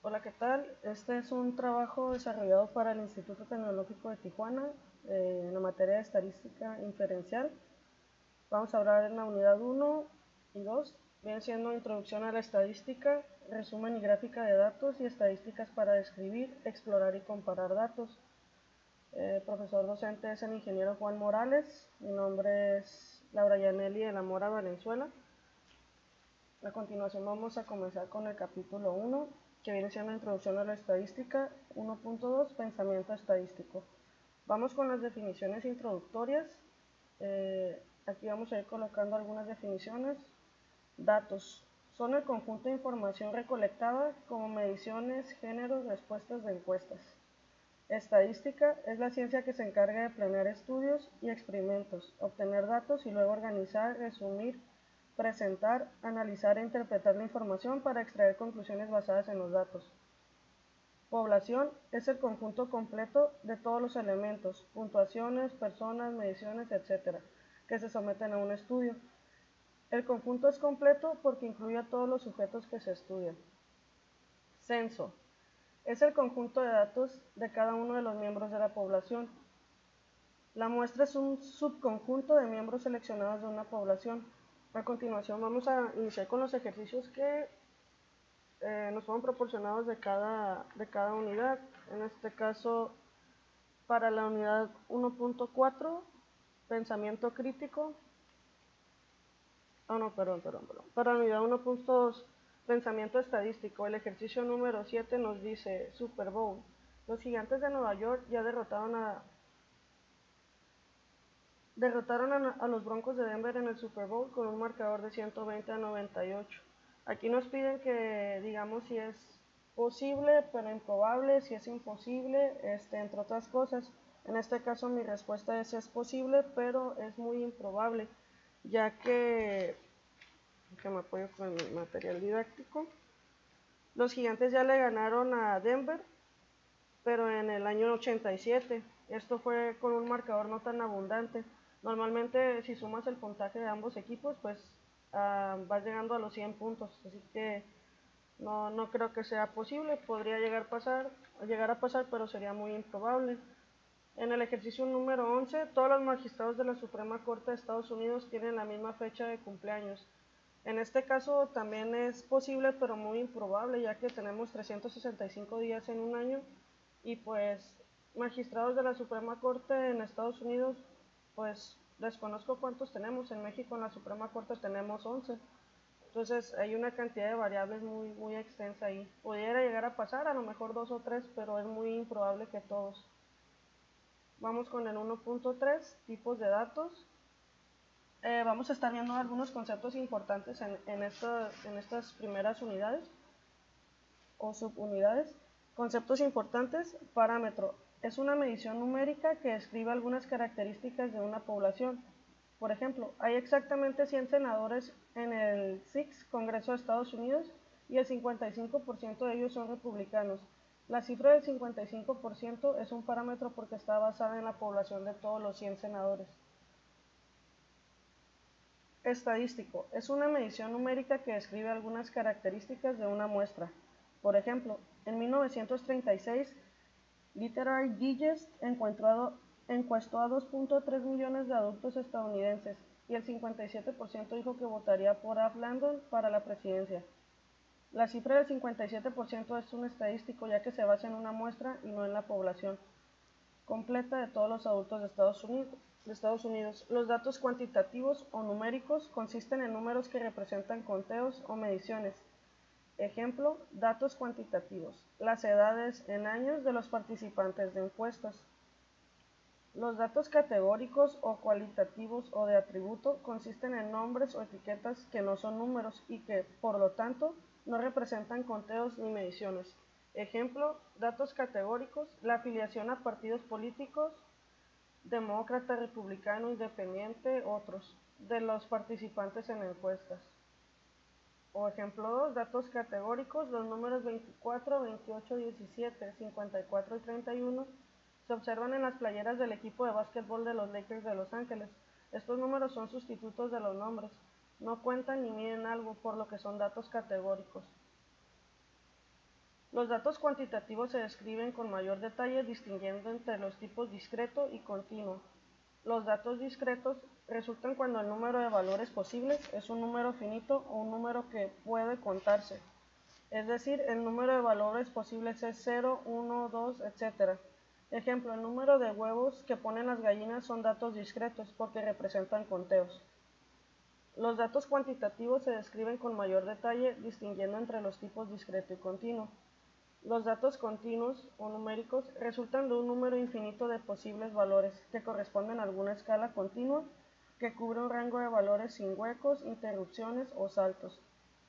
Hola, ¿qué tal? Este es un trabajo desarrollado para el Instituto Tecnológico de Tijuana en la materia de estadística inferencial. Vamos a hablar en la unidad 1 y 2, viene siendo introducción a la estadística, resumen y gráfica de datos y estadísticas para describir, explorar y comparar datos. El profesor docente es el ingeniero Juan Morales, mi nombre es Laura Yaneli de la Mora Valenzuela. A continuación vamos a comenzar con el capítulo 1, que viene siendo introducción a la estadística. 1.2, pensamiento estadístico. Vamos con las definiciones introductorias. Aquí vamos a ir colocando algunas definiciones. Datos son el conjunto de información recolectada como mediciones, géneros, respuestas de encuestas. Estadística es la ciencia que se encarga de planear estudios y experimentos, obtener datos y luego organizar, resumir, presentar, analizar e interpretar la información para extraer conclusiones basadas en los datos. Población es el conjunto completo de todos los elementos, puntuaciones, personas, mediciones, etc., que se someten a un estudio. El conjunto es completo porque incluye a todos los sujetos que se estudian. Censo es el conjunto de datos de cada uno de los miembros de la población. La muestra es un subconjunto de miembros seleccionados de una población. A continuación vamos a iniciar con los ejercicios que nos fueron proporcionados de cada unidad. En este caso, para la unidad 1.4, pensamiento crítico. Para la unidad 1.2, pensamiento estadístico, el ejercicio número 7 nos dice Super Bowl. Los Gigantes de Nueva York ya derrotaron a los Broncos de Denver en el Super Bowl con un marcador de 120-98. Aquí nos piden que digamos si es posible, pero improbable, si es imposible, entre otras cosas. En este caso mi respuesta es posible, pero es muy improbable, ya que me apoyo con mi material didáctico. Los Gigantes ya le ganaron a Denver, pero en el año 87. Esto fue con un marcador no tan abundante. Normalmente si sumas el puntaje de ambos equipos, pues vas llegando a los 100 puntos, así que no creo que sea posible. Podría llegar a pasar, pero sería muy improbable. En el ejercicio número 11, todos los magistrados de la Suprema Corte de Estados Unidos tienen la misma fecha de cumpleaños. En este caso también es posible, pero muy improbable, ya que tenemos 365 días en un año y pues magistrados de la Suprema Corte en Estados Unidos, pues desconozco cuántos tenemos. En México en la Suprema Corte tenemos 11. Entonces hay una cantidad de variables muy extensa ahí. Pudiera llegar a pasar, a lo mejor 2 o 3, pero es muy improbable que todos. Vamos con el 1.3, tipos de datos. Vamos a estar viendo algunos conceptos importantes en estas primeras unidades o subunidades. Conceptos importantes. Parámetro es una medición numérica que describe algunas características de una población. Por ejemplo, hay exactamente 100 senadores en el SIX, Congreso de Estados Unidos, y el 55% de ellos son republicanos. La cifra del 55% es un parámetro porque está basada en la población de todos los 100 senadores. Estadístico es una medición numérica que describe algunas características de una muestra. Por ejemplo, en 1936, Literary Digest encuestó a 2.3 millones de adultos estadounidenses y el 57% dijo que votaría por Abe Landon para la presidencia. La cifra del 57% es un estadístico, ya que se basa en una muestra y no en la población completa de todos los adultos de Estados Unidos. Los datos cuantitativos o numéricos consisten en números que representan conteos o mediciones. Ejemplo, datos cuantitativos: las edades en años de los participantes de encuestas. Los datos categóricos o cualitativos o de atributo consisten en nombres o etiquetas que no son números y que, por lo tanto, no representan conteos ni mediciones. Ejemplo, datos categóricos: la afiliación a partidos políticos, demócrata, republicano, independiente, otros, de los participantes en encuestas. O ejemplo 2, datos categóricos: los números 24, 28, 17, 54 y 31 se observan en las playeras del equipo de básquetbol de los Lakers de Los Ángeles. Estos números son sustitutos de los nombres, no cuentan ni miden algo, por lo que son datos categóricos. Los datos cuantitativos se describen con mayor detalle distinguiendo entre los tipos discreto y continuo. Los datos discretos resultan cuando el número de valores posibles es un número finito o un número que puede contarse. Es decir, el número de valores posibles es 0, 1, 2, etc. Ejemplo, el número de huevos que ponen las gallinas son datos discretos porque representan conteos. Los datos cuantitativos se describen con mayor detalle distinguiendo entre los tipos discreto y continuo. Los datos continuos o numéricos resultan de un número infinito de posibles valores que corresponden a alguna escala continua que cubre un rango de valores sin huecos, interrupciones o saltos.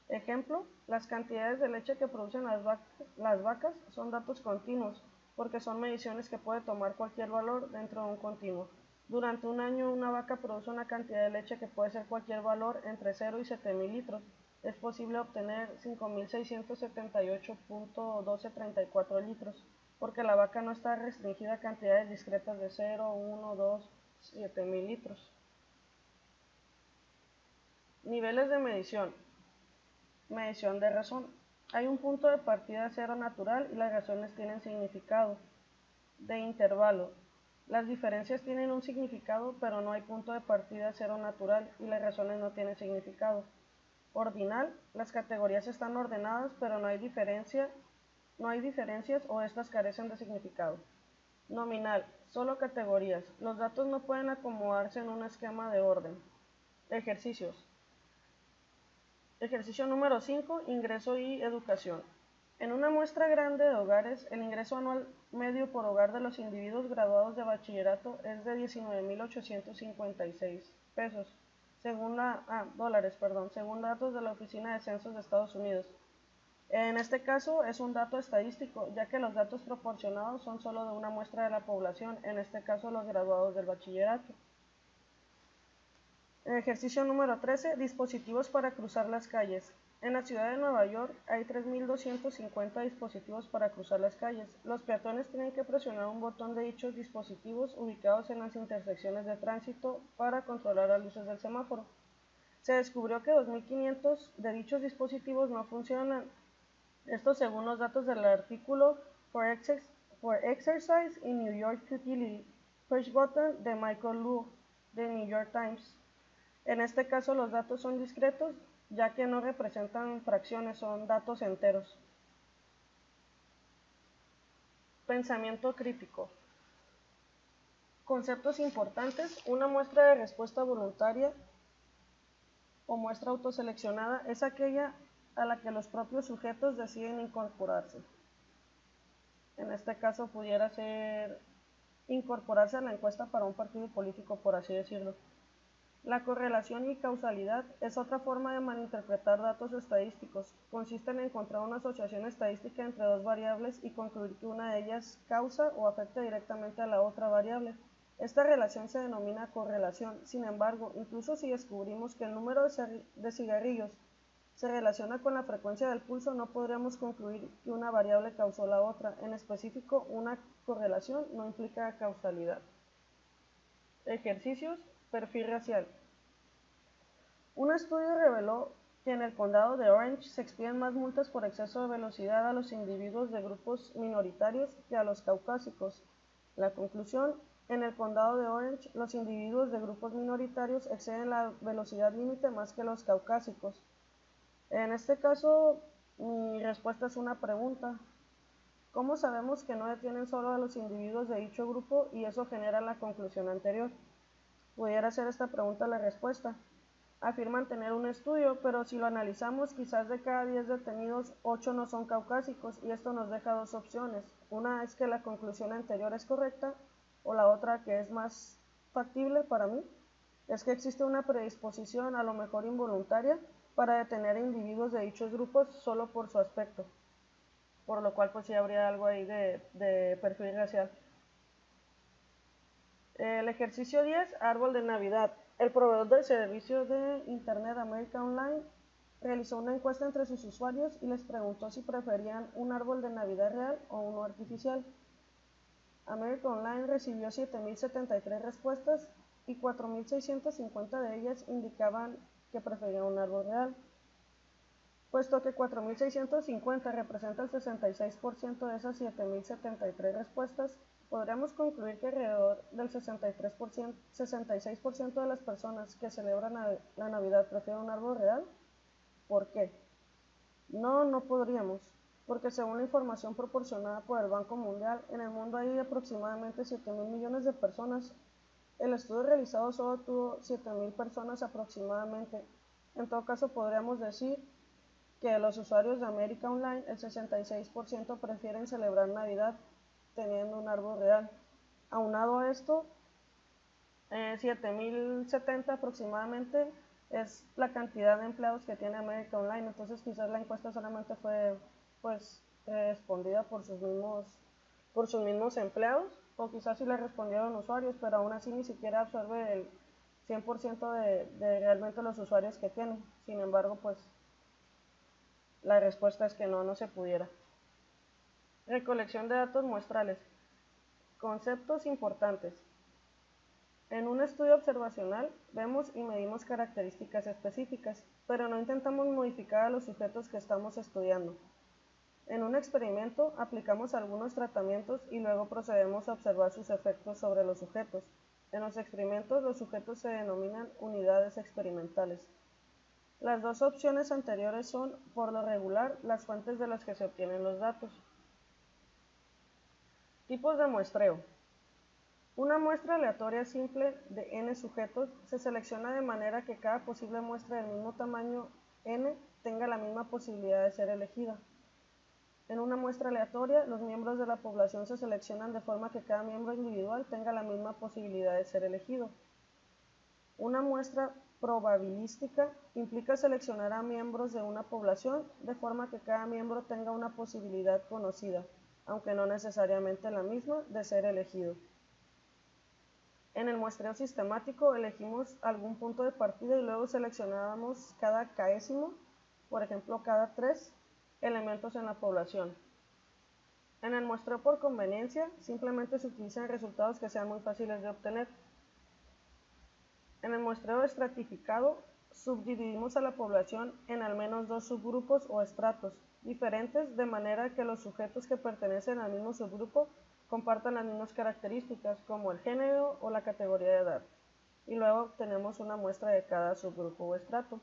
Ejemplo, las cantidades de leche que producen las vacas son datos continuos porque son mediciones que puede tomar cualquier valor dentro de un continuo. Durante un año una vaca produce una cantidad de leche que puede ser cualquier valor entre 0 y 7.000 litros. Es posible obtener 5.678.1234 litros, porque la vaca no está restringida a cantidades discretas de 0, 1, 2, 7.000 litros. Niveles de medición. Medición de razón. Hay un punto de partida cero natural y las razones tienen significado. De intervalo. Las diferencias tienen un significado, pero no hay punto de partida cero natural y las razones no tienen significado. Ordinal, las categorías están ordenadas, pero no hay diferencias o estas carecen de significado. Nominal, solo categorías. Los datos no pueden acomodarse en un esquema de orden. Ejercicios. Ejercicio número 5, ingreso y educación. En una muestra grande de hogares, el ingreso anual medio por hogar de los individuos graduados de bachillerato es de 19.856 pesos, según datos de la Oficina de Censos de Estados Unidos. En este caso es un dato estadístico, ya que los datos proporcionados son solo de una muestra de la población, en este caso los graduados del bachillerato. Ejercicio número 13, dispositivos para cruzar las calles. En la ciudad de Nueva York hay 3.250 dispositivos para cruzar las calles. Los peatones tienen que presionar un botón de dichos dispositivos ubicados en las intersecciones de tránsito para controlar las luces del semáforo. Se descubrió que 2.500 de dichos dispositivos no funcionan. Esto según los datos del artículo For Exercise in New York Utility Push Button de Michael Luo, de New York Times. En este caso los datos son discretos, ya que no representan fracciones, son datos enteros. Pensamiento crítico. Conceptos importantes. Una muestra de respuesta voluntaria o muestra autoseleccionada es aquella a la que los propios sujetos deciden incorporarse. En este caso pudiera ser incorporarse a la encuesta para un partido político, por así decirlo. La correlación y causalidad es otra forma de malinterpretar datos estadísticos. Consiste en encontrar una asociación estadística entre dos variables y concluir que una de ellas causa o afecta directamente a la otra variable. Esta relación se denomina correlación. Sin embargo, incluso si descubrimos que el número de cigarrillos se relaciona con la frecuencia del pulso, no podríamos concluir que una variable causó la otra. En específico, una correlación no implica causalidad. Ejercicios. Perfil racial. Un estudio reveló que en el condado de Orange se expiden más multas por exceso de velocidad a los individuos de grupos minoritarios que a los caucásicos. La conclusión: en el condado de Orange, los individuos de grupos minoritarios exceden la velocidad límite más que los caucásicos. En este caso, mi respuesta es una pregunta. ¿Cómo sabemos que no detienen solo a los individuos de dicho grupo y eso genera la conclusión anterior? Pudiera ser esta pregunta la respuesta. Afirman tener un estudio, pero si lo analizamos, quizás de cada 10 detenidos, 8 no son caucásicos, y esto nos deja dos opciones. Una es que la conclusión anterior es correcta, o la otra, que es más factible para mí, es que existe una predisposición, a lo mejor involuntaria, para detener a individuos de dichos grupos solo por su aspecto, por lo cual pues sí habría algo ahí de perfil racial. El ejercicio 10, árbol de Navidad. El proveedor del servicio de Internet America Online realizó una encuesta entre sus usuarios y les preguntó si preferían un árbol de Navidad real o uno artificial. America Online recibió 7.073 respuestas y 4.650 de ellas indicaban que preferían un árbol real. Puesto que 4.650 representa el 66% de esas 7.073 respuestas, podríamos concluir que alrededor del 66% de las personas que celebran la Navidad prefieren un árbol real. ¿Por qué? No podríamos, porque según la información proporcionada por el Banco Mundial, en el mundo hay aproximadamente 7.000 millones de personas. El estudio realizado solo tuvo 7.000 personas aproximadamente. En todo caso, podríamos decir que de los usuarios de América Online, el 66% prefieren celebrar Navidad teniendo un árbol real. Aunado a esto, 7.070 aproximadamente es la cantidad de empleados que tiene América Online, entonces quizás la encuesta solamente fue pues respondida por sus mismos empleados, o quizás sí le respondieron usuarios, pero aún así ni siquiera absorbe el 100% de realmente los usuarios que tiene. Sin embargo, pues la respuesta es que no se pudiera. Recolección de datos muestrales. Conceptos importantes. En un estudio observacional vemos y medimos características específicas, pero no intentamos modificar a los sujetos que estamos estudiando. En un experimento aplicamos algunos tratamientos y luego procedemos a observar sus efectos sobre los sujetos. En los experimentos los sujetos se denominan unidades experimentales. Las dos opciones anteriores son, por lo regular, las fuentes de las que se obtienen los datos. Tipos de muestreo. Una muestra aleatoria simple de n sujetos se selecciona de manera que cada posible muestra del mismo tamaño n tenga la misma posibilidad de ser elegida. En una muestra aleatoria, los miembros de la población se seleccionan de forma que cada miembro individual tenga la misma posibilidad de ser elegido. Una muestra probabilística implica seleccionar a miembros de una población de forma que cada miembro tenga una posibilidad conocida, aunque no necesariamente la misma, de ser elegido. En el muestreo sistemático elegimos algún punto de partida y luego seleccionamos cada késimo, por ejemplo cada 3 elementos en la población. En el muestreo por conveniencia simplemente se utilizan resultados que sean muy fáciles de obtener. En el muestreo estratificado subdividimos a la población en al menos 2 subgrupos o estratos diferentes, de manera que los sujetos que pertenecen al mismo subgrupo compartan las mismas características como el género o la categoría de edad, y luego obtenemos una muestra de cada subgrupo o estrato.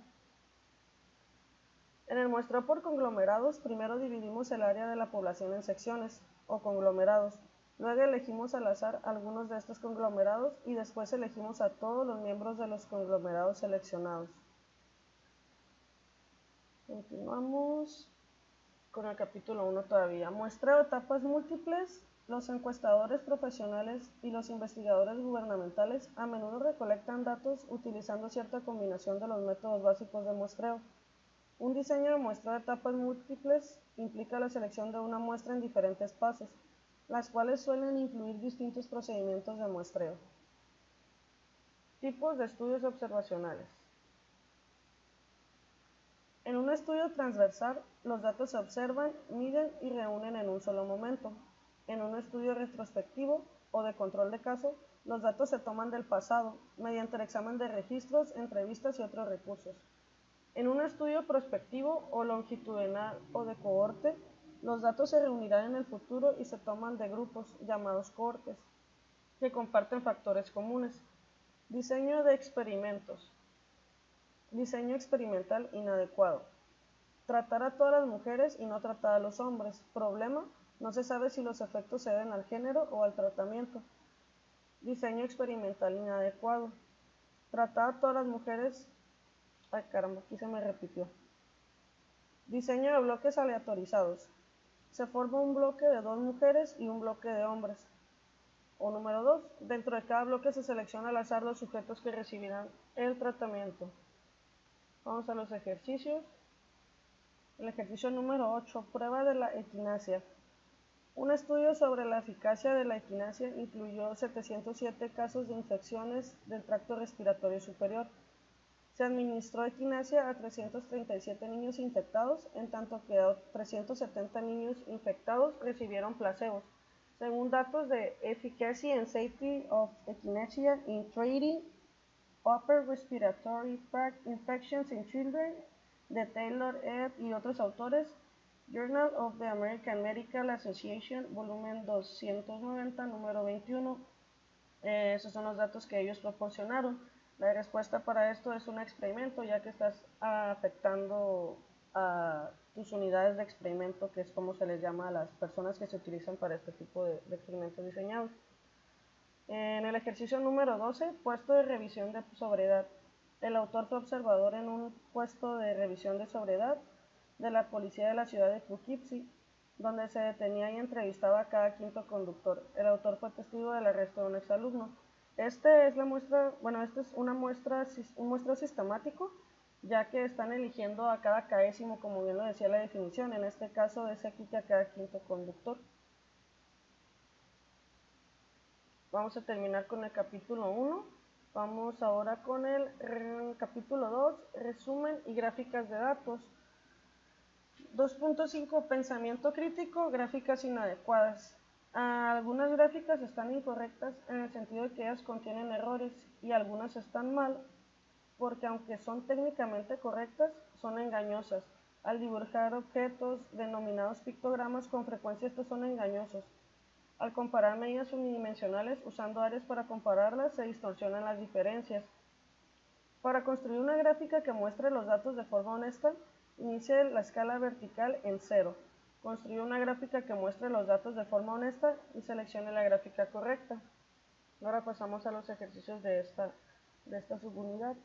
En el muestreo por conglomerados, primero dividimos el área de la población en secciones o conglomerados, luego elegimos al azar algunos de estos conglomerados y después elegimos a todos los miembros de los conglomerados seleccionados. Continuamos con el capítulo 1 todavía. Muestreo de etapas múltiples. Los encuestadores profesionales y los investigadores gubernamentales a menudo recolectan datos utilizando cierta combinación de los métodos básicos de muestreo. Un diseño de muestreo de etapas múltiples implica la selección de una muestra en diferentes pasos, las cuales suelen incluir distintos procedimientos de muestreo. Tipos de estudios observacionales. En un estudio transversal, los datos se observan, miden y reúnen en un solo momento. En un estudio retrospectivo o de control de caso, los datos se toman del pasado mediante el examen de registros, entrevistas y otros recursos. En un estudio prospectivo o longitudinal o de cohorte, los datos se reunirán en el futuro y se toman de grupos, llamados cohortes, que comparten factores comunes. Diseño de experimentos. Diseño experimental inadecuado. Tratar a todas las mujeres y no tratar a los hombres. Problema: no se sabe si los efectos se deben al género o al tratamiento. Diseño experimental inadecuado. Tratar a todas las mujeres... Ay caramba, aquí se me repitió. Diseño de bloques aleatorizados. Se forma un bloque de 2 mujeres y un bloque de hombres. O número 2, dentro de cada bloque se selecciona al azar los sujetos que recibirán el tratamiento. Vamos a los ejercicios. El ejercicio número 8, prueba de la equinacia. Un estudio sobre la eficacia de la equinacia incluyó 707 casos de infecciones del tracto respiratorio superior. Se administró equinacia a 337 niños infectados, en tanto que 370 niños infectados recibieron placebos. Según datos de Efficacy and Safety of Echinacea in Treating Upper Respiratory Tract Infections in Children, de Taylor et y otros autores, Journal of the American Medical Association, volumen 290, número 21. Esos son los datos que ellos proporcionaron. La respuesta para esto es un experimento, ya que estás afectando a tus unidades de experimento, que es como se les llama a las personas que se utilizan para este tipo de experimentos diseñados. En el ejercicio número 12, puesto de revisión de sobriedad. El autor fue observador en un puesto de revisión de sobriedad de la policía de la ciudad de Poughkeepsie, donde se detenía y entrevistaba a cada quinto conductor. El autor fue testigo del arresto de un exalumno. Este es un muestreo sistemático, ya que están eligiendo a cada caésimo, como bien lo decía la definición. En este caso dice aquí que a cada quinto conductor. Vamos a terminar con el capítulo 1. Vamos ahora con el capítulo 2, resumen y gráficas de datos. 2.5, pensamiento crítico, gráficas inadecuadas. Algunas gráficas están incorrectas en el sentido de que ellas contienen errores y algunas están mal porque aunque son técnicamente correctas, son engañosas. Al dibujar objetos denominados pictogramas, con frecuencia estos son engañosos. Al comparar medidas unidimensionales usando áreas para compararlas, se distorsionan las diferencias. Para construir una gráfica que muestre los datos de forma honesta, inicie la escala vertical en 0. Construye una gráfica que muestre los datos de forma honesta y seleccione la gráfica correcta. Ahora pasamos a los ejercicios de esta subunidad.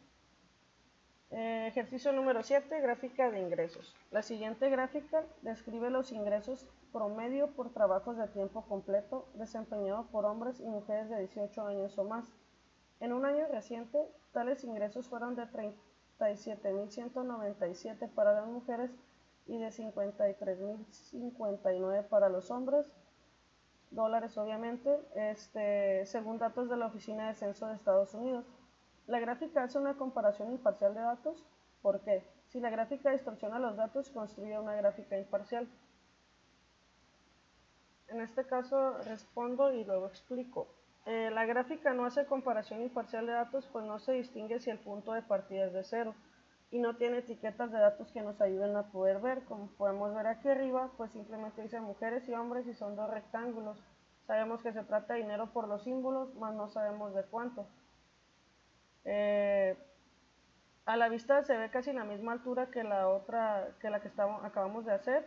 Ejercicio número 7, gráfica de ingresos. La siguiente gráfica describe los ingresos promedio por trabajos de tiempo completo desempeñados por hombres y mujeres de 18 años o más. En un año reciente, tales ingresos fueron de 37.197 para las mujeres y de 53.059 para los hombres, dólares obviamente, según datos de la Oficina de Censo de Estados Unidos. La gráfica hace una comparación imparcial de datos. ¿Por qué? Si la gráfica distorsiona los datos, construye una gráfica imparcial. En este caso respondo y luego explico. La gráfica no hace comparación imparcial de datos, pues no se distingue si el punto de partida es de 0 y no tiene etiquetas de datos que nos ayuden a poder ver. Como podemos ver aquí arriba, pues simplemente dice mujeres y hombres y son dos rectángulos. Sabemos que se trata de dinero por los símbolos, más no sabemos de cuánto. A la vista se ve casi la misma altura que la que acabamos de hacer.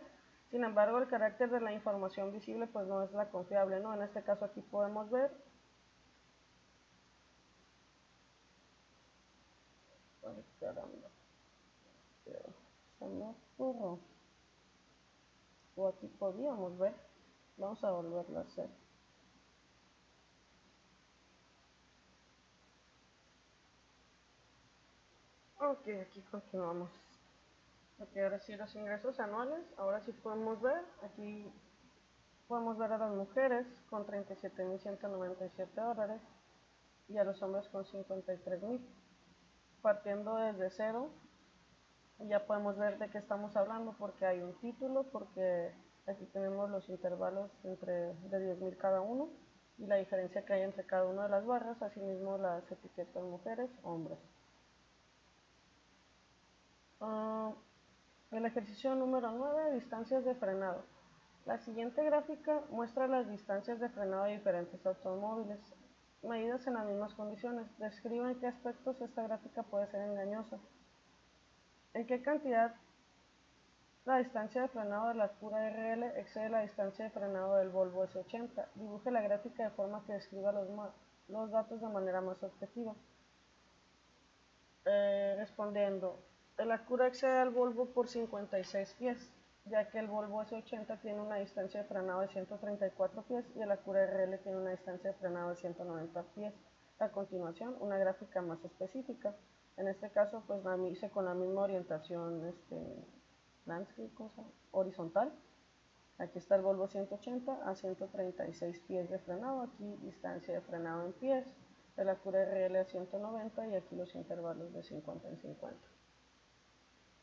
Sin embargo, el carácter de la información visible pues no es la confiable, ¿no? En este caso aquí podemos ver ay, caramba, se me ocurrió. O aquí podíamos ver. Vamos a volverlo a hacer. Ok, aquí continuamos. Ok, ahora sí los ingresos anuales. Ahora sí podemos ver. Aquí podemos ver a las mujeres con 37.197 dólares y a los hombres con 53.000. Partiendo desde 0, ya podemos ver de qué estamos hablando porque hay un título, porque aquí tenemos los intervalos de 10.000 cada uno y la diferencia que hay entre cada una de las barras, asimismo las etiquetas mujeres, hombres. El ejercicio número 9, distancias de frenado. La siguiente gráfica muestra las distancias de frenado de diferentes automóviles, medidas en las mismas condiciones. Describe en qué aspectos esta gráfica puede ser engañosa. ¿En qué cantidad la distancia de frenado de la Acura RL excede la distancia de frenado del Volvo S80? Dibuje la gráfica de forma que describa los datos de manera más objetiva. Respondiendo, el Acura excede al Volvo por 56 pies, ya que el Volvo S80 tiene una distancia de frenado de 134 pies y el Acura RL tiene una distancia de frenado de 190 pies. A continuación, una gráfica más específica. En este caso, pues la hice con la misma orientación landscape, horizontal. Aquí está el Volvo 180 a 136 pies de frenado, aquí distancia de frenado en pies, el Acura RL a 190 y aquí los intervalos de 50 en 50.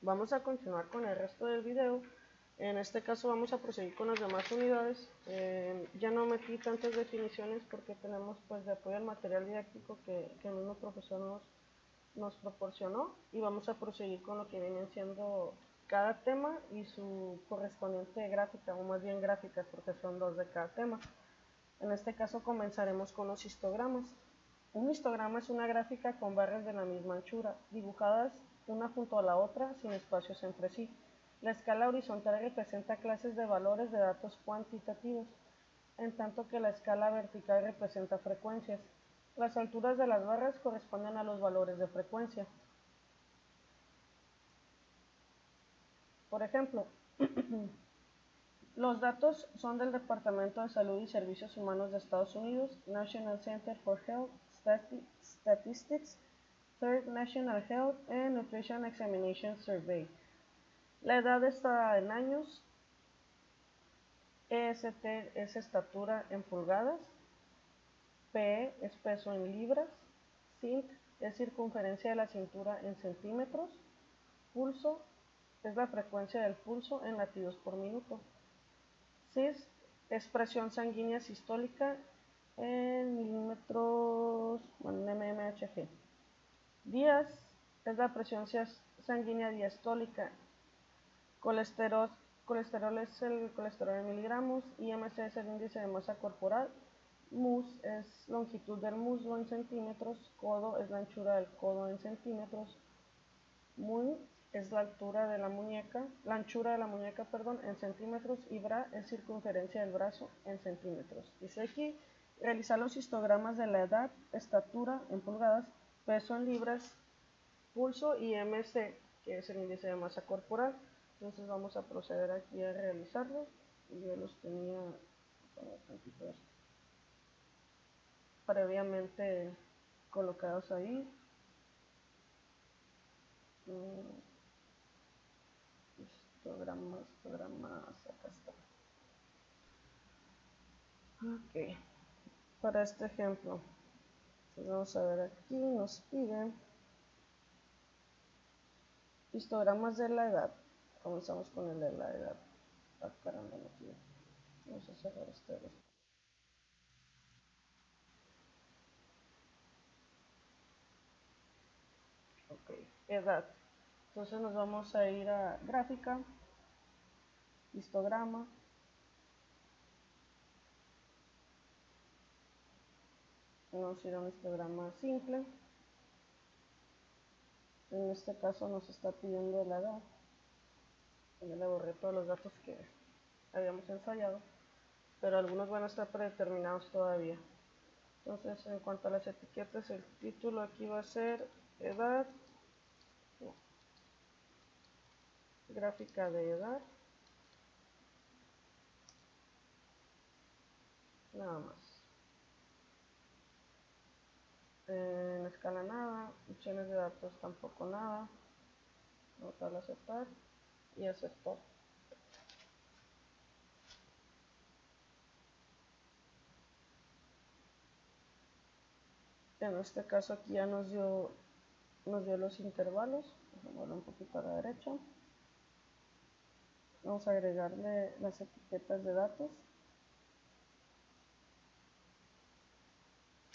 Vamos a continuar con el resto del video. En este caso vamos a proseguir con las demás unidades. Ya no metí tantas definiciones porque tenemos pues de apoyo al material didáctico que el mismo profesor nos proporcionó y vamos a proseguir con lo que vienen siendo cada tema y su correspondiente gráfica, o más bien gráficas porque son dos de cada tema. En este caso comenzaremos con los histogramas. Un histograma es una gráfica con barras de la misma anchura, dibujadas una junto a la otra sin espacios entre sí. La escala horizontal representa clases de valores de datos cuantitativos, en tanto que la escala vertical representa frecuencias. Las alturas de las barras corresponden a los valores de frecuencia. Por ejemplo, los datos son del Departamento de Salud y Servicios Humanos de Estados Unidos, National Center for Health Statistics, Third National Health and Nutrition Examination Survey. La edad está en años, EST es estatura en pulgadas, PE es peso en libras, Cint es circunferencia de la cintura en centímetros, pulso es la frecuencia del pulso en latidos por minuto, Cis es presión sanguínea sistólica en milímetros, mmHg. Díaz es la presión sanguínea diastólica. Colesterol es el colesterol en miligramos. IMC es el índice de masa corporal. Mus es longitud del muslo en centímetros. Codo es la anchura del codo en centímetros. Muy es la altura de la muñeca, la anchura de la muñeca, en centímetros, y bra es circunferencia del brazo en centímetros. Dice aquí, realizar los histogramas de la edad, estatura en pulgadas, peso en libras, pulso y MC, que es el índice de masa corporal. Entonces vamos a proceder aquí a realizarlos. Yo los tenía previamente colocados ahí. Histogramas, acá está. Ok, para este ejemplo, pues vamos a ver aquí, nos piden histogramas de la edad. Comenzamos con el de la edad. Ah, caramba, no quiero. Vamos a cerrar este. Ok, edad. Entonces nos vamos a ir a gráfica, histograma. Vamos a ir a un histograma simple. En este caso nos está pidiendo la edad. Ya le borré todos los datos que habíamos ensayado, pero algunos van a estar predeterminados todavía. Entonces, en cuanto a las etiquetas, el título aquí va a ser edad, gráfica de edad, nada más. En escala nada, opciones de datos tampoco nada, vamos a aceptar y aceptar. En este caso aquí ya nos dio los intervalos. Vamos a un poquito a la derecha. Vamos a agregarle las etiquetas de datos.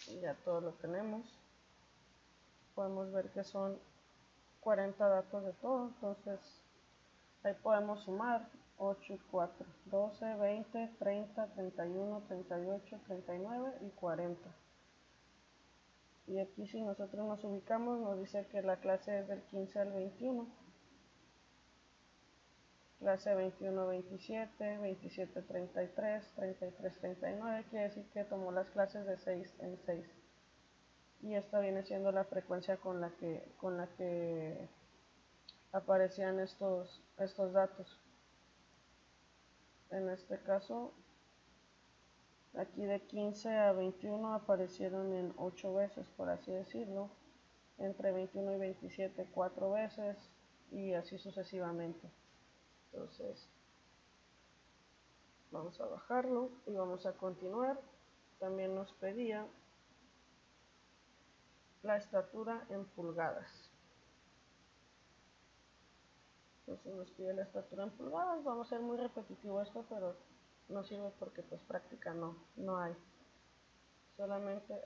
Y ya todo lo tenemos. Podemos ver que son 40 datos de todo. Entonces ahí podemos sumar 8 y 4, 12, 20, 30, 31, 38, 39 y 40. Y aquí si nosotros nos ubicamos nos dice que la clase es del 15 al 21. Clase 21-27, 27-33, 33-39, quiere decir que tomó las clases de 6 en 6. Y esta viene siendo la frecuencia con la que aparecían estos datos. En este caso, aquí de 15 a 21 aparecieron en 8 veces, por así decirlo. Entre 21 y 27, 4 veces, y así sucesivamente. Entonces, vamos a bajarlo y vamos a continuar. También nos pedía la estatura en pulgadas. Entonces nos pide la estatura en pulgadas. Vamos a ser muy repetitivo esto, pero no sirve porque pues práctica no hay. Solamente,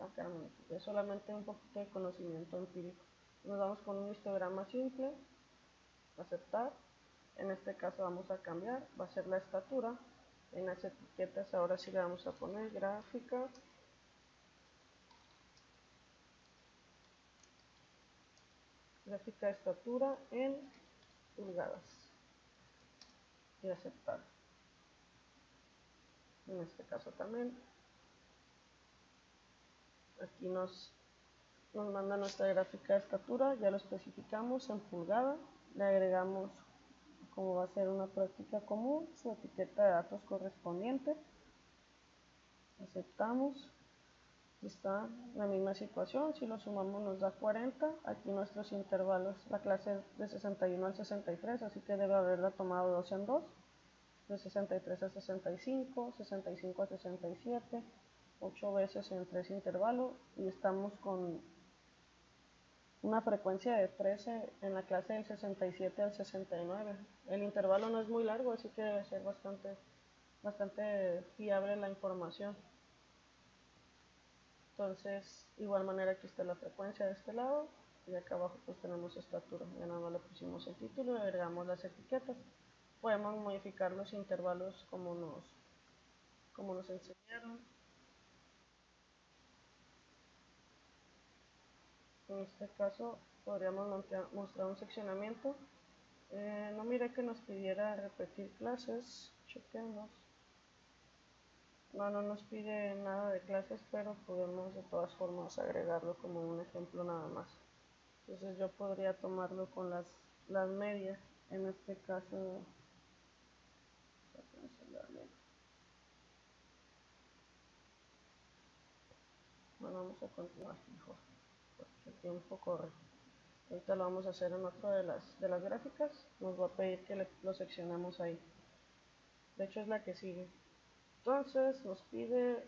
es solamente un poquito de conocimiento empírico. Nos vamos con un histograma simple, aceptar. En este caso vamos a cambiar, va a ser la estatura. En las etiquetas ahora sí le vamos a poner gráfica, de estatura en pulgadas y aceptar. En este caso también aquí nos manda nuestra gráfica de estatura, ya lo especificamos en pulgada, le agregamos, como va a ser una práctica común, su etiqueta de datos correspondiente, aceptamos. Está la misma situación, si lo sumamos nos da 40, aquí nuestros intervalos, la clase es de 61 al 63, así que debe haberla tomado 2 en 2, de 63 a 65, 65 a 67, 8 veces en 3 intervalos, y estamos con una frecuencia de 13 en la clase del 67 al 69. El intervalo no es muy largo, así que debe ser bastante fiable la información. Entonces, igual manera aquí está la frecuencia de este lado y acá abajo pues tenemos estatura. Ya nada más le pusimos el título y agregamos las etiquetas. Podemos modificar los intervalos como nos enseñaron. En este caso podríamos mostrar un seccionamiento. No miré que nos pidiera repetir clases. Chequemos. No nos pide nada de clases, pero podemos de todas formas agregarlo como un ejemplo nada más. Entonces yo podría tomarlo con las medias. En este caso, bueno, vamos a continuar mejor, porque el tiempo corre. Ahorita lo vamos a hacer en otra de las gráficas. Nos va a pedir que lo seccionemos ahí. De hecho es la que sigue. Entonces nos pide,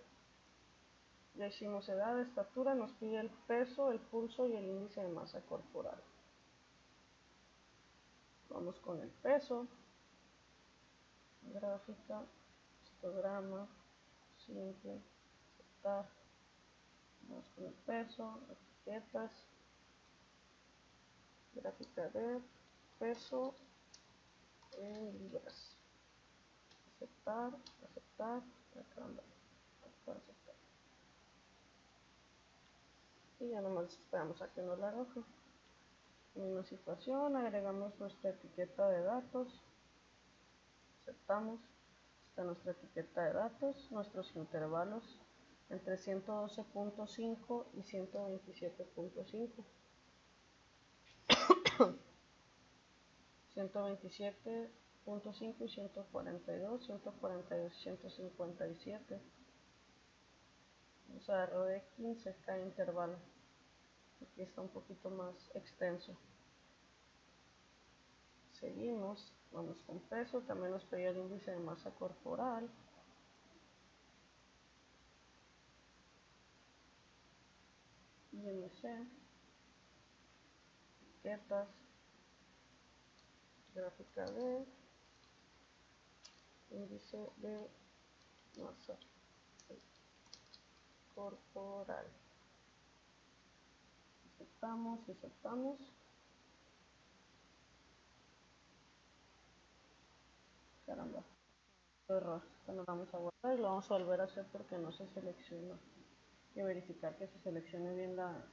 ya hicimos edad, estatura, nos pide el peso, el pulso y el índice de masa corporal. Vamos con el peso, gráfica, histograma, simple, aceptar. Vamos con el peso, etiquetas, gráfica de peso en libras. Aceptar, aceptar, aceptar. Y ya nomás esperamos a que nos la arroje. Misma situación, agregamos nuestra etiqueta de datos, aceptamos, está nuestra etiqueta de datos, nuestros intervalos entre 112.5 y 127.5. 127.5 y 142, 142 y 157. Vamos a darlo de 15 cada intervalo. Aquí está un poquito más extenso. Seguimos, vamos con peso, también nos pedía el índice de masa corporal. IMC, etiquetas, gráfica de índice de masa corporal. Aceptamos, aceptamos. Caramba, error. Lo vamos a guardar y lo vamos a volver a hacer porque no se selecciona. Hay que verificar que se seleccione bien la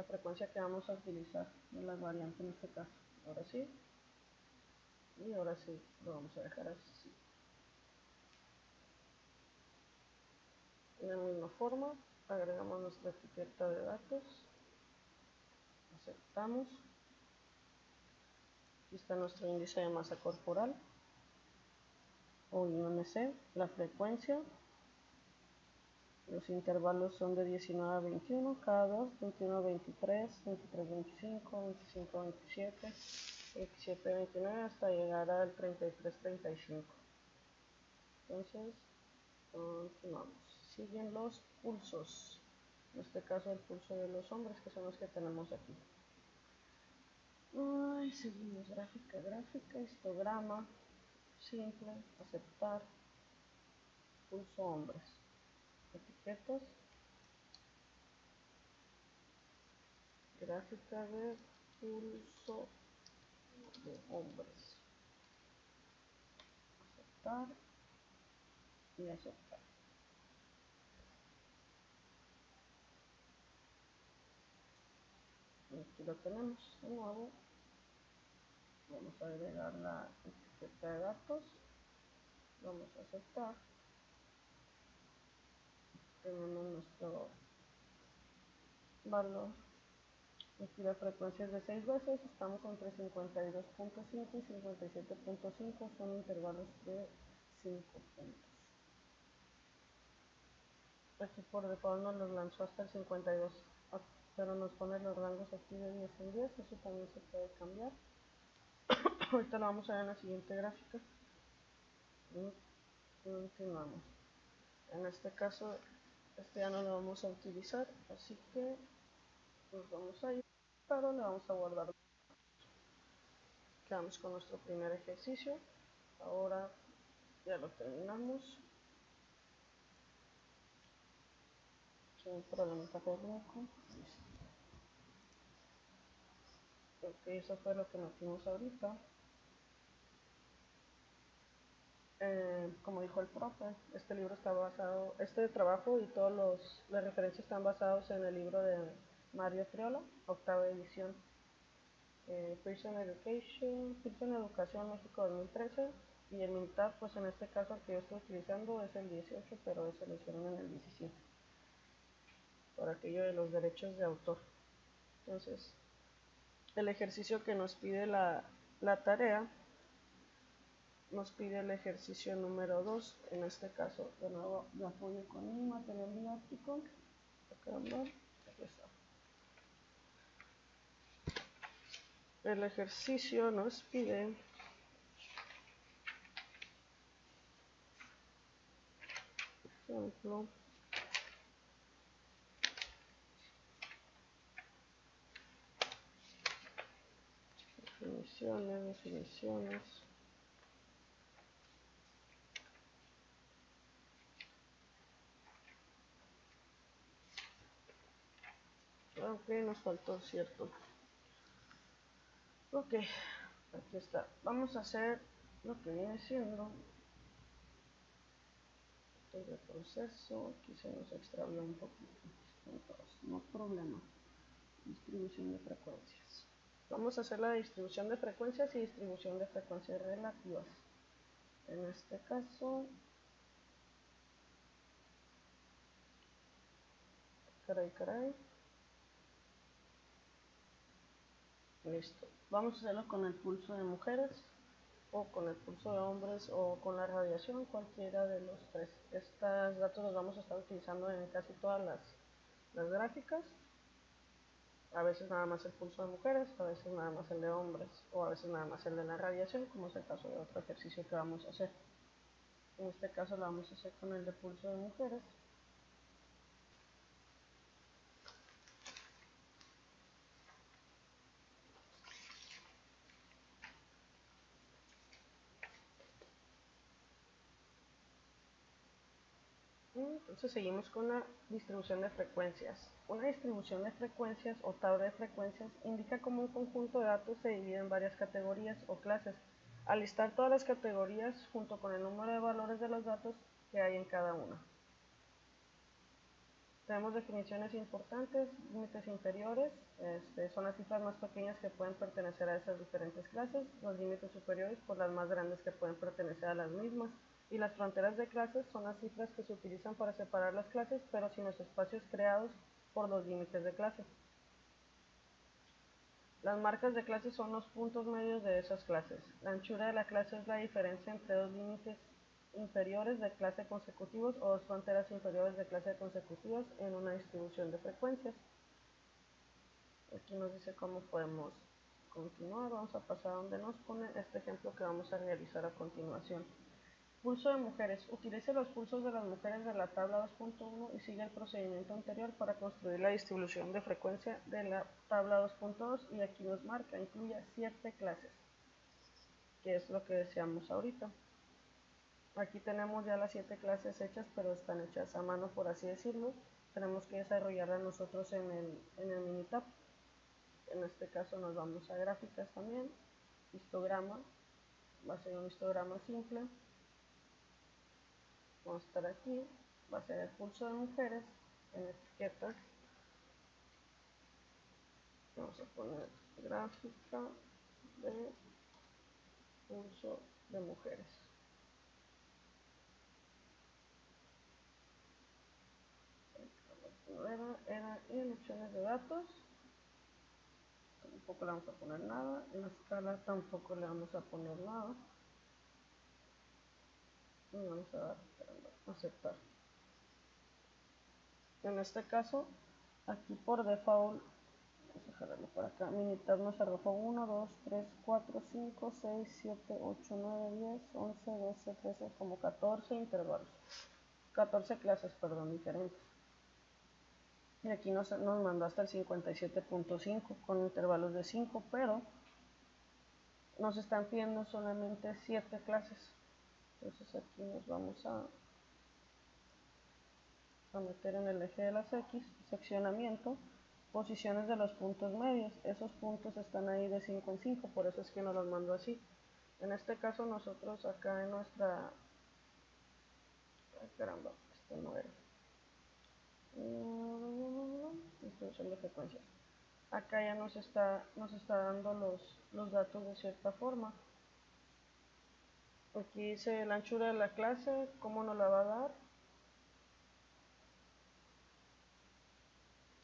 frecuencia que vamos a utilizar en las variantes en este caso. Ahora sí. Y ahora sí, lo vamos a dejar así. De la misma forma, agregamos nuestra etiqueta de datos. Aceptamos. Aquí está nuestro índice de masa corporal o IMC, la frecuencia. Los intervalos son de 19 a 21, cada dos, 21 a 23, 23 a 25, 25 a 27, 27 a 29 hasta llegar al 33 a 35. Entonces, continuamos. Siguen los pulsos. En este caso el pulso de los hombres, que son los que tenemos aquí. Seguimos gráfica, histograma, simple, aceptar, pulso hombres, etiquetas, Gráfica de pulso de hombres. Aceptar y aceptar. Y aquí lo tenemos de nuevo. Vamos a agregar la etiqueta de datos. Vamos a aceptar. Tenemos nuestro valor. Aquí la frecuencia es de 6 veces. Estamos entre 52.5 y 57.5. Son intervalos de 5 puntos. Aquí por default nos los lanzó hasta el 52, pero nos pone los rangos aquí de 10 en 10. Eso también se puede cambiar. Ahorita lo vamos a ver en la siguiente gráfica. Y continuamos. En este caso, este ya no lo vamos a utilizar, así que nos vamos a ir, pero le vamos a guardar. Quedamos con nuestro primer ejercicio. Ahora ya lo terminamos. Sin problemita técnico. Listo. Ok, eso fue lo que metimos ahorita. Como dijo el profe, este libro está basado, este trabajo y todas las referencias están basados en el libro de Mario Friola, octava edición. Pearson Educación México 2013, y el MINTAD, pues en este caso el que yo estoy utilizando es el 18, pero ese lo hicieron en el 17, por aquello de los derechos de autor. Entonces, el ejercicio que nos pide la tarea, nos pide el ejercicio número 2, en este caso, de nuevo, yo apoyo con mi material didáctico. Aquí está. El ejercicio nos pide ejemplo, definiciones. Ok, nos faltó cierto. Ok, aquí está. Vamos a hacer lo que viene siendo el proceso. Aquí se nos extravió un poquito. No problema. Distribución de frecuencias. Vamos a hacer la distribución de frecuencias y distribución de frecuencias relativas. En este caso, caray. Listo. Vamos a hacerlo con el pulso de mujeres, o con el pulso de hombres, o con la radiación, cualquiera de los tres. Estos datos los vamos a estar utilizando en casi todas las gráficas. A veces nada más el pulso de mujeres, a veces nada más el de hombres, o a veces nada más el de la radiación, como es el caso de otro ejercicio que vamos a hacer. En este caso lo vamos a hacer con el de pulso de mujeres. Entonces seguimos con la distribución de frecuencias. Una distribución de frecuencias o tabla de frecuencias indica cómo un conjunto de datos se divide en varias categorías o clases, al listar todas las categorías junto con el número de valores de los datos que hay en cada una. Tenemos definiciones importantes, límites inferiores, son las cifras más pequeñas que pueden pertenecer a esas diferentes clases, los límites superiores por las más grandes que pueden pertenecer a las mismas, y las fronteras de clases son las cifras que se utilizan para separar las clases, pero sin los espacios creados por los límites de clase. Las marcas de clase son los puntos medios de esas clases. La anchura de la clase es la diferencia entre dos límites inferiores de clase consecutivos o dos fronteras inferiores de clase consecutivas en una distribución de frecuencias. Aquí nos dice cómo podemos continuar. Vamos a pasar a donde nos pone este ejemplo que vamos a realizar a continuación. Pulso de mujeres. Utilice los pulsos de las mujeres de la tabla 2.1 y sigue el procedimiento anterior para construir la distribución de frecuencia de la tabla 2.2, y aquí nos marca, incluye 7 clases, que es lo que deseamos ahorita. Aquí tenemos ya las 7 clases hechas, pero están hechas a mano, por así decirlo. Tenemos que desarrollarlas nosotros en el Minitab. En este caso nos vamos a gráficas también, histograma, va a ser un histograma simple. Vamos a estar aquí, va a ser el pulso de mujeres en etiquetas. Vamos a poner gráfica de pulso de mujeres. Era en opciones de datos. Tampoco le vamos a poner nada. En la escala tampoco le vamos a poner nada. Y vamos a dar aceptar. En este caso, aquí por default, vamos a jalarlo por acá. Minitab nos arrojó 1, 2, 3, 4, 5, 6, 7, 8, 9, 10, 11, 12, 13, como 14 intervalos. 14 clases, perdón, diferentes. Y aquí nos mandó hasta el 57.5 con intervalos de 5, pero nos están pidiendo solamente 7 clases. Entonces aquí nos vamos a meter en el eje de las X, seccionamiento, posiciones de los puntos medios. Esos puntos están ahí de 5 en 5, por eso es que nos los mandó así. En este caso nosotros acá en nuestra... Ay, caramba, esto no era. Distribución de frecuencias. Acá ya nos está dando los datos de cierta forma. Aquí dice la anchura de la clase, cómo nos la va a dar.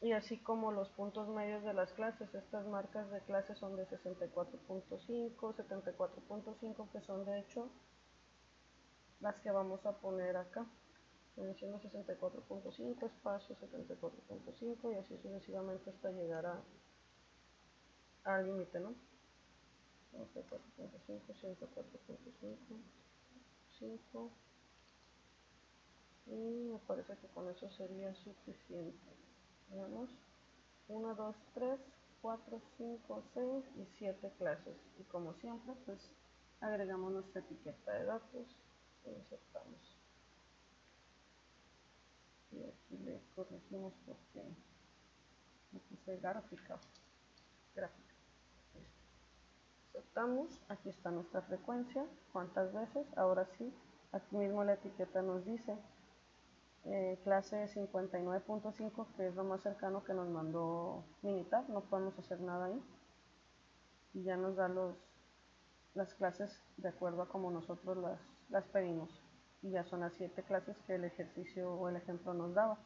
Y así como los puntos medios de las clases. Estas marcas de clase son de 64.5, 74.5, que son de hecho las que vamos a poner acá. Viene siendo 64.5, espacio 74.5 y así sucesivamente hasta llegar al límite, ¿no? 94.5, 104.5, 5, y me parece que con eso sería suficiente. Veamos, 1, 2, 3, 4, 5, 6 y 7 clases. Y como siempre, pues agregamos nuestra etiqueta de datos y insertamos. Y aquí le corregimos porque me puse gráfica. Aceptamos, aquí está nuestra frecuencia, cuántas veces. Ahora sí, aquí mismo la etiqueta nos dice clase 59.5, que es lo más cercano que nos mandó Minitab, no podemos hacer nada ahí. Y ya nos da las clases de acuerdo a como nosotros las pedimos. Y ya son las 7 clases que el ejercicio o el ejemplo nos daba.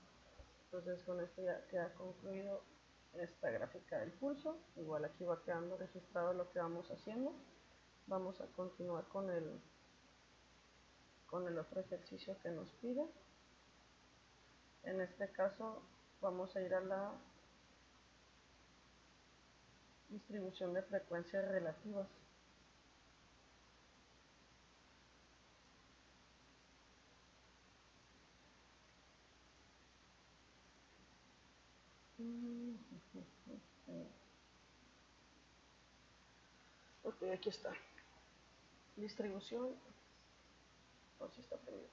Entonces con esto ya queda concluido esta gráfica del pulso. Igual aquí va quedando registrado lo que vamos haciendo. Vamos a continuar con el otro ejercicio que nos pide. En este caso vamos a ir a la distribución de frecuencias relativas. Ok, aquí está. Distribución. Oh, sí está perdido.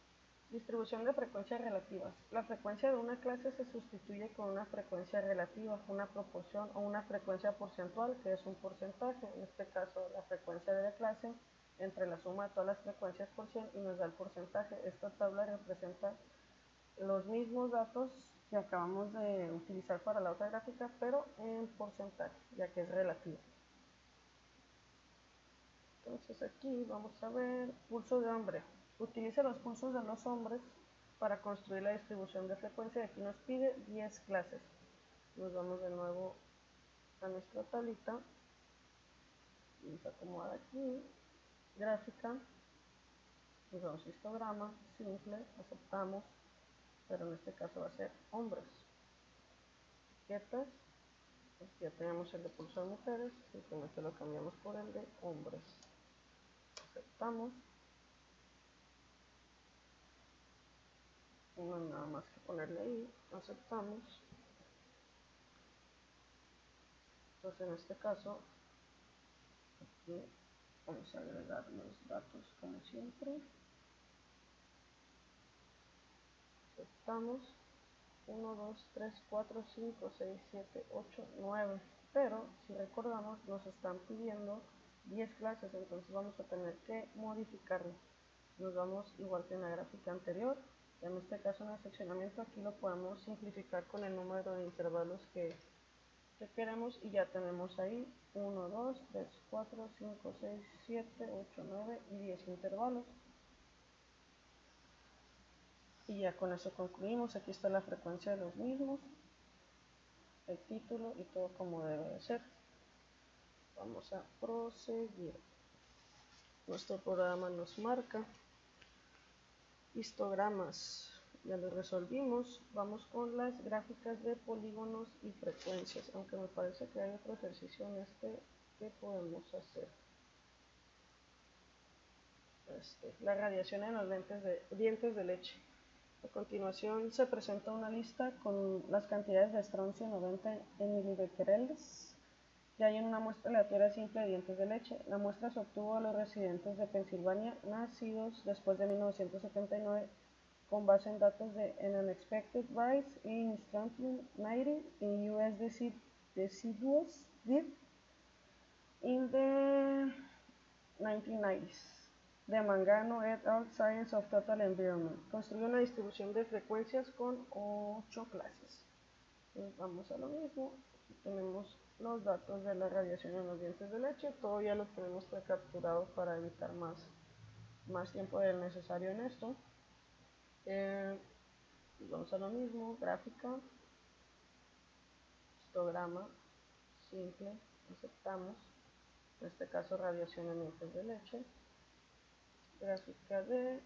Distribución de frecuencias relativas. La frecuencia de una clase se sustituye con una frecuencia relativa, una proporción o una frecuencia porcentual, que es un porcentaje. En este caso, la frecuencia de la clase entre la suma de todas las frecuencias por 100 y nos da el porcentaje. Esta tabla representa los mismos datos que acabamos de utilizar para la otra gráfica, pero en porcentaje, ya que es relativo. Entonces aquí vamos a ver pulso de hombre. Utilice los pulsos de los hombres para construir la distribución de frecuencia. Aquí nos pide 10 clases. Nos vamos de nuevo a nuestra tablita. Vamos a acomodar aquí. Gráfica. Nos vamos a histograma. Simple. Aceptamos. Pero en este caso va a ser hombres. Etiquetas. Aquí ya tenemos el de pulso de mujeres. Simplemente lo cambiamos por el de hombres. Aceptamos. No hay nada más que ponerle ahí, aceptamos. Entonces en este caso aquí vamos a agregar los datos como siempre. Aceptamos. 1, 2, 3, 4, 5, 6, 7, 8, 9. pero si recordamos nos están pidiendo 10 clases, entonces vamos a tener que modificarlo. Nos vamos igual que en la gráfica anterior, en este caso en el seccionamiento aquí lo podemos simplificar con el número de intervalos que queremos y ya tenemos ahí 1, 2, 3, 4, 5, 6, 7, 8, 9 y 10 intervalos. Y ya con eso concluimos. Aquí está la frecuencia de los mismos, el título y todo como debe de ser. Vamos a proseguir. Nuestro programa nos marca histogramas. Ya lo resolvimos. Vamos con las gráficas de polígonos y frecuencias, aunque me parece que hay otro ejercicio en este que podemos hacer. La radiación en los dientes de leche. A continuación se presenta una lista con las cantidades de estroncio 90 en milibecquerels que hay en una muestra aleatoria simple de dientes de leche. La muestra se obtuvo a los residentes de Pensilvania nacidos después de 1979 con base en datos de an unexpected rise in strontium 90 in US deciduous death in the 1990s. De Mangano et al. Science of Total Environment. Construye una distribución de frecuencias con 8 clases. Entonces vamos a lo mismo. Aquí tenemos los datos de la radiación en los dientes de leche. Todo ya lo tenemos precapturado para evitar más tiempo del necesario en esto. Vamos a lo mismo. Gráfica. Histograma. Simple. Aceptamos. En este caso radiación en dientes de leche. Gráfica de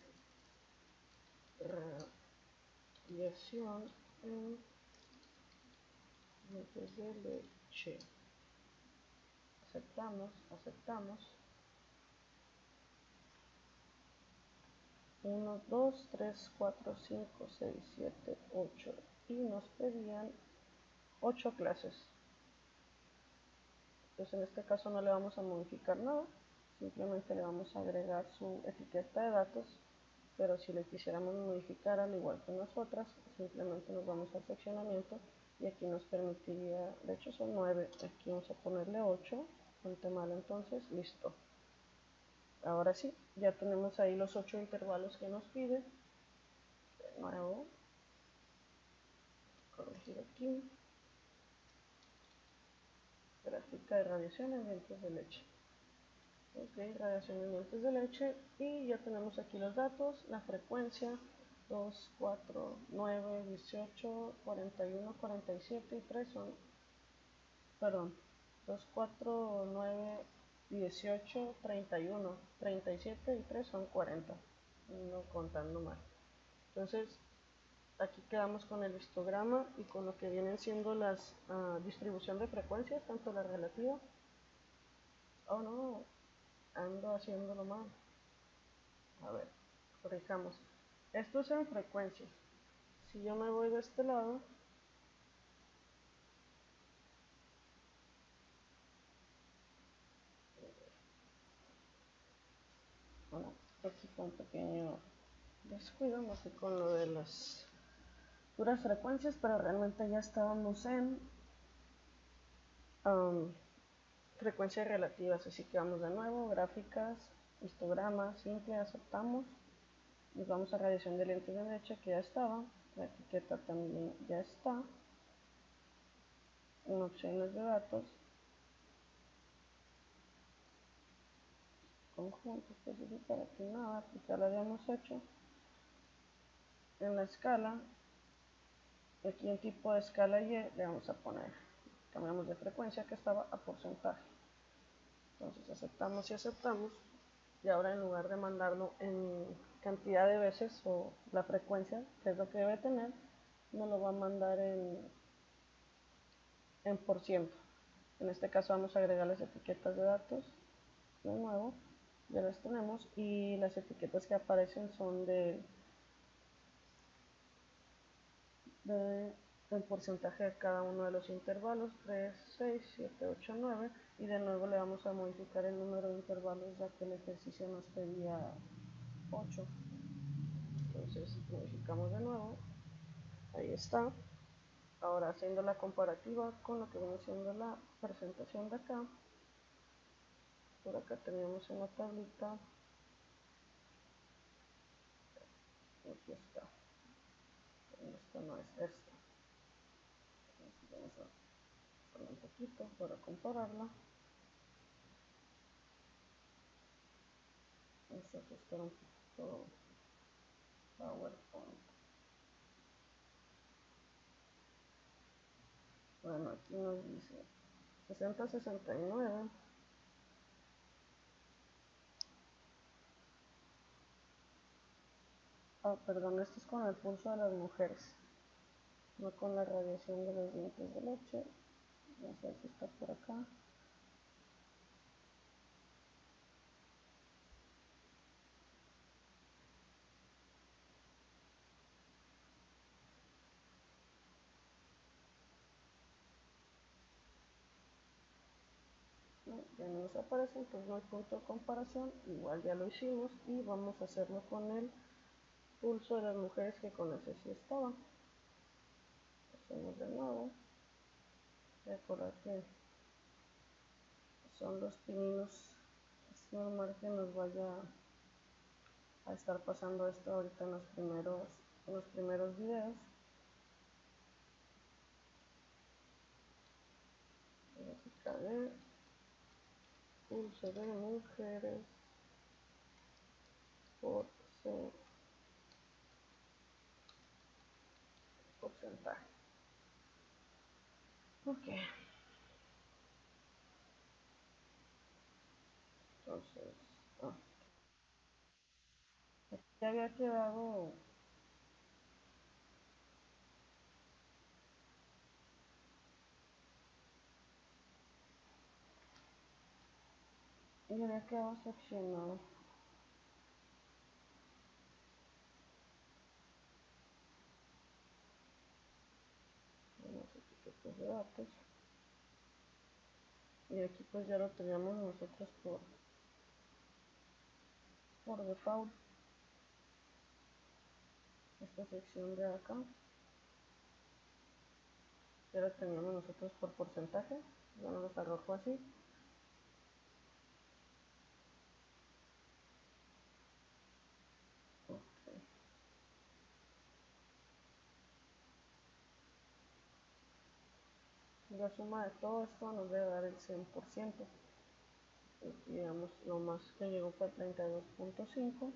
radiación en dientes de leche. Aceptamos. 1, 2, 3, 4, 5, 6, 7, 8 y nos pedían 8 clases. Entonces en este caso no le vamos a modificar nada, simplemente le vamos a agregar su etiqueta de datos, pero si le quisiéramos modificar al igual que nosotras, simplemente nos vamos al seccionamiento y aquí nos permitiría, de hecho son 9, aquí vamos a ponerle 8, conté mal entonces, listo. Ahora sí, ya tenemos ahí los 8 intervalos que nos pide. De nuevo, corregir aquí. Gráfica de radiación en dientes de leche. Ok, radiación en dientes de leche y ya tenemos aquí los datos, la frecuencia 2, 4, 9, 18, 41, 47 y 3 son, perdón, 2, 4, 9, 18, 31, 37 y 3 son 40, no contando mal. Entonces aquí quedamos con el histograma y con lo que vienen siendo las distribución de frecuencias, tanto la relativa. Oh no, ando haciéndolo mal. A ver, corrijamos. Esto es en frecuencias. Si yo me voy de este lado, bueno, aquí fue un pequeño descuido, no sé con lo de las puras frecuencias, pero realmente ya estábamos en frecuencias relativas, así que vamos de nuevo, gráficas, histograma, simple, aceptamos. Nos vamos a radiación de lentes de leche que ya estaba, la etiqueta también ya está, en opciones de datos, conjunto, especificar aquí nada, aquí ya lo habíamos hecho. En la escala, aquí en tipo de escala Y le vamos a poner, cambiamos de frecuencia que estaba a porcentaje. Entonces aceptamos y aceptamos. Y ahora en lugar de mandarlo en cantidad de veces o la frecuencia, que es lo que debe tener, nos lo va a mandar en por ciento. En este caso vamos a agregar las etiquetas de datos de nuevo, ya las tenemos y las etiquetas que aparecen son del porcentaje de cada uno de los intervalos, 3, 6, 7, 8, 9 y de nuevo le vamos a modificar el número de intervalos ya que el ejercicio nos pedía 8. Entonces modificamos de nuevo, ahí está. Ahora haciendo la comparativa con lo que viene siendo la presentación de acá, por acá teníamos en la tablita, aquí está, esta no es esta, entonces vamos a hacerla un poquito para compararla, vamos a ajustar un poquito PowerPoint. Bueno, aquí nos dice 60-69. Ah, perdón, esto es con el pulso de las mujeres, no con la radiación de los dientes de leche. Vamos a ver si está por acá. No, ya no nos aparece, entonces no hay punto de comparación. Igual ya lo hicimos y vamos a hacerlo con el pulso de las mujeres, que con ese sí estaba. Hacemos de nuevo. Recordar que son los pininos. Es normal que nos vaya a estar pasando esto ahorita en los primeros videos. Gráfica de pulso de mujeres por porcentaje. Ok, entonces ya había quedado. Ya había quedado seccionado. Vamos a etiquetas de datos. Y aquí pues ya lo teníamos nosotros por default. Esta sección de acá ya la teníamos nosotros por porcentaje. Ya nos los arrojó así. Okay. La suma de todo esto nos debe dar el 100%. Aquí, digamos, lo más que llegó fue 32.5.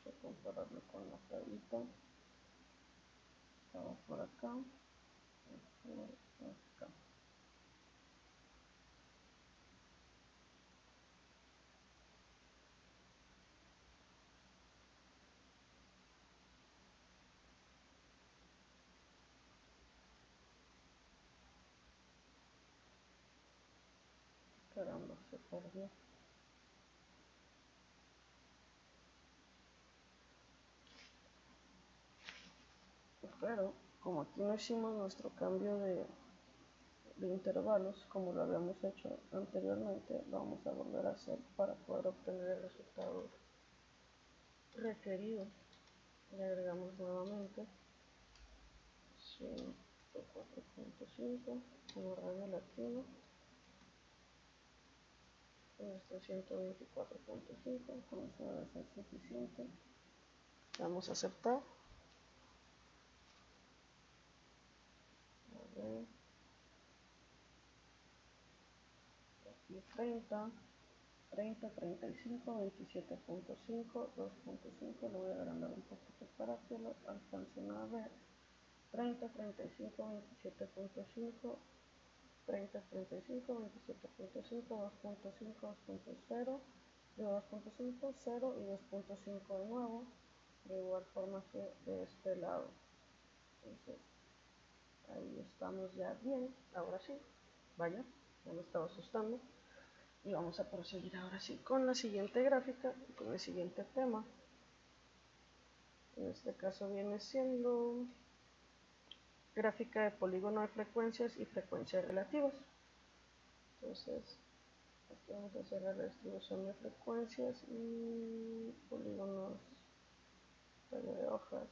Vamos a compararlo con la tablita. Estaba por acá. Por acá. Caramba, se perdió. Pero como aquí no hicimos nuestro cambio de intervalos como lo habíamos hecho anteriormente, lo vamos a volver a hacer para poder obtener el resultado requerido. Le agregamos nuevamente 104.5 como radio latino, nuestro 124.5, con eso debe ser suficiente. Vamos a aceptar. A ver, aquí 30, 35, 27.5, 2.5, lo voy a agrandar un poquito para que lo alcancen a ver. 30, 35, 27.5, 30, 35, 27.5, 2.5, 2.0, de 2.5, 0 y 2.5 de nuevo, de igual forma que de este lado. Entonces, ahí estamos ya bien. Ahora sí, vaya, ya me estaba asustando. Y vamos a proseguir ahora sí con la siguiente gráfica, con el siguiente tema. En este caso viene siendo gráfica de polígono de frecuencias y frecuencias relativas. Entonces, aquí vamos a hacer la distribución de frecuencias y polígonos Tallo de hojas.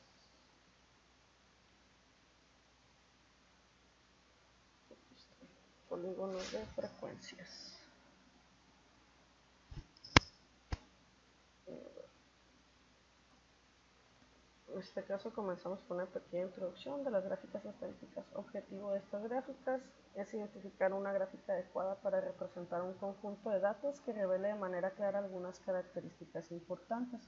Polígonos de frecuencias. En este caso comenzamos con una pequeña introducción de las gráficas estadísticas. Objetivo de estas gráficas es identificar una gráfica adecuada para representar un conjunto de datos que revele de manera clara algunas características importantes.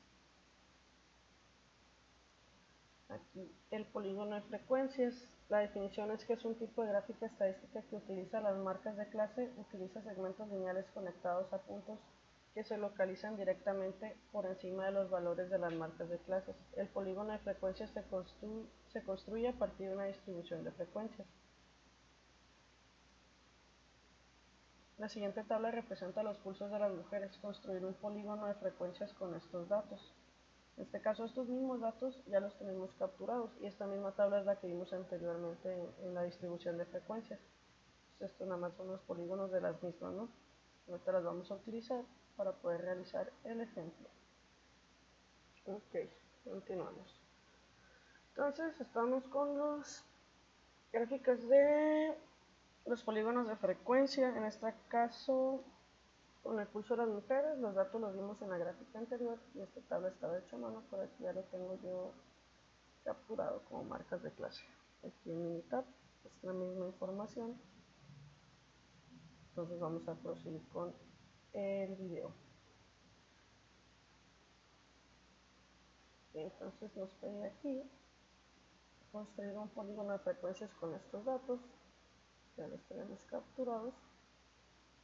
Aquí el polígono de frecuencias, la definición es que es un tipo de gráfica estadística que utiliza las marcas de clase, utiliza segmentos lineales conectados a puntos que se localizan directamente por encima de los valores de las marcas de clases. El polígono de frecuencias se construye a partir de una distribución de frecuencias. La siguiente tabla representa los pulsos de las mujeres. Construir un polígono de frecuencias con estos datos. En este caso, estos mismos datos ya los tenemos capturados y esta misma tabla es la que vimos anteriormente en la distribución de frecuencias. Entonces, estos nada más son los polígonos de las mismas, ¿no? Ahorita las vamos a utilizar para poder realizar el ejemplo. Ok, continuamos. Entonces, estamos con las gráficas de los polígonos de frecuencia. En este caso, con el pulso de las mujeres, los datos los vimos en la gráfica anterior y esta tabla estaba hecha a mano, por aquí ya lo tengo yo capturado como marcas de clase. Aquí en Minitab es la misma información. Entonces vamos a proseguir con el video. Entonces nos pide aquí construir un polígono de frecuencias con estos datos. Ya los tenemos capturados.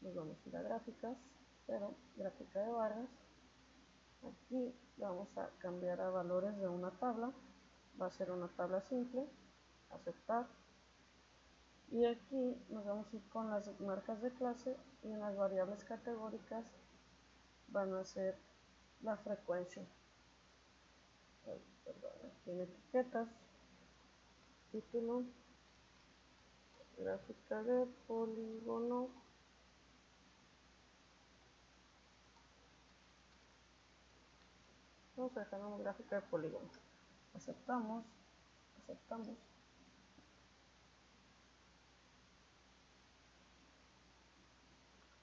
Nos vamos a ir a gráficas, pero gráfica de barras. Aquí vamos a cambiar a valores de una tabla. Va a ser una tabla simple. Aceptar. Y aquí nos vamos a ir con las marcas de clase y en las variables categóricas van a ser la frecuencia. Perdón, aquí en etiquetas, título, gráfica de polígono, vamos a dejar una gráfica de polígono. Aceptamos, aceptamos.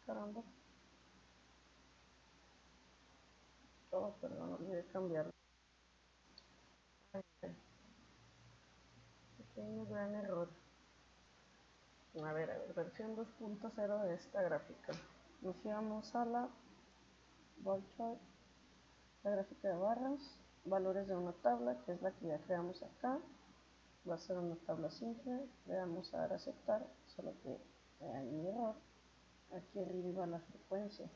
Caramba. Oh, perdón, olvidé cambiarlo. Pequeño gran error. A ver, versión 2.0 de esta gráfica. Nos íbamos a la bar chart, la gráfica de barras, valores de una tabla, que es la que ya creamos acá. Va a ser una tabla simple, le vamos a dar a aceptar, solo que hay un error. Aquí arriba la frecuencia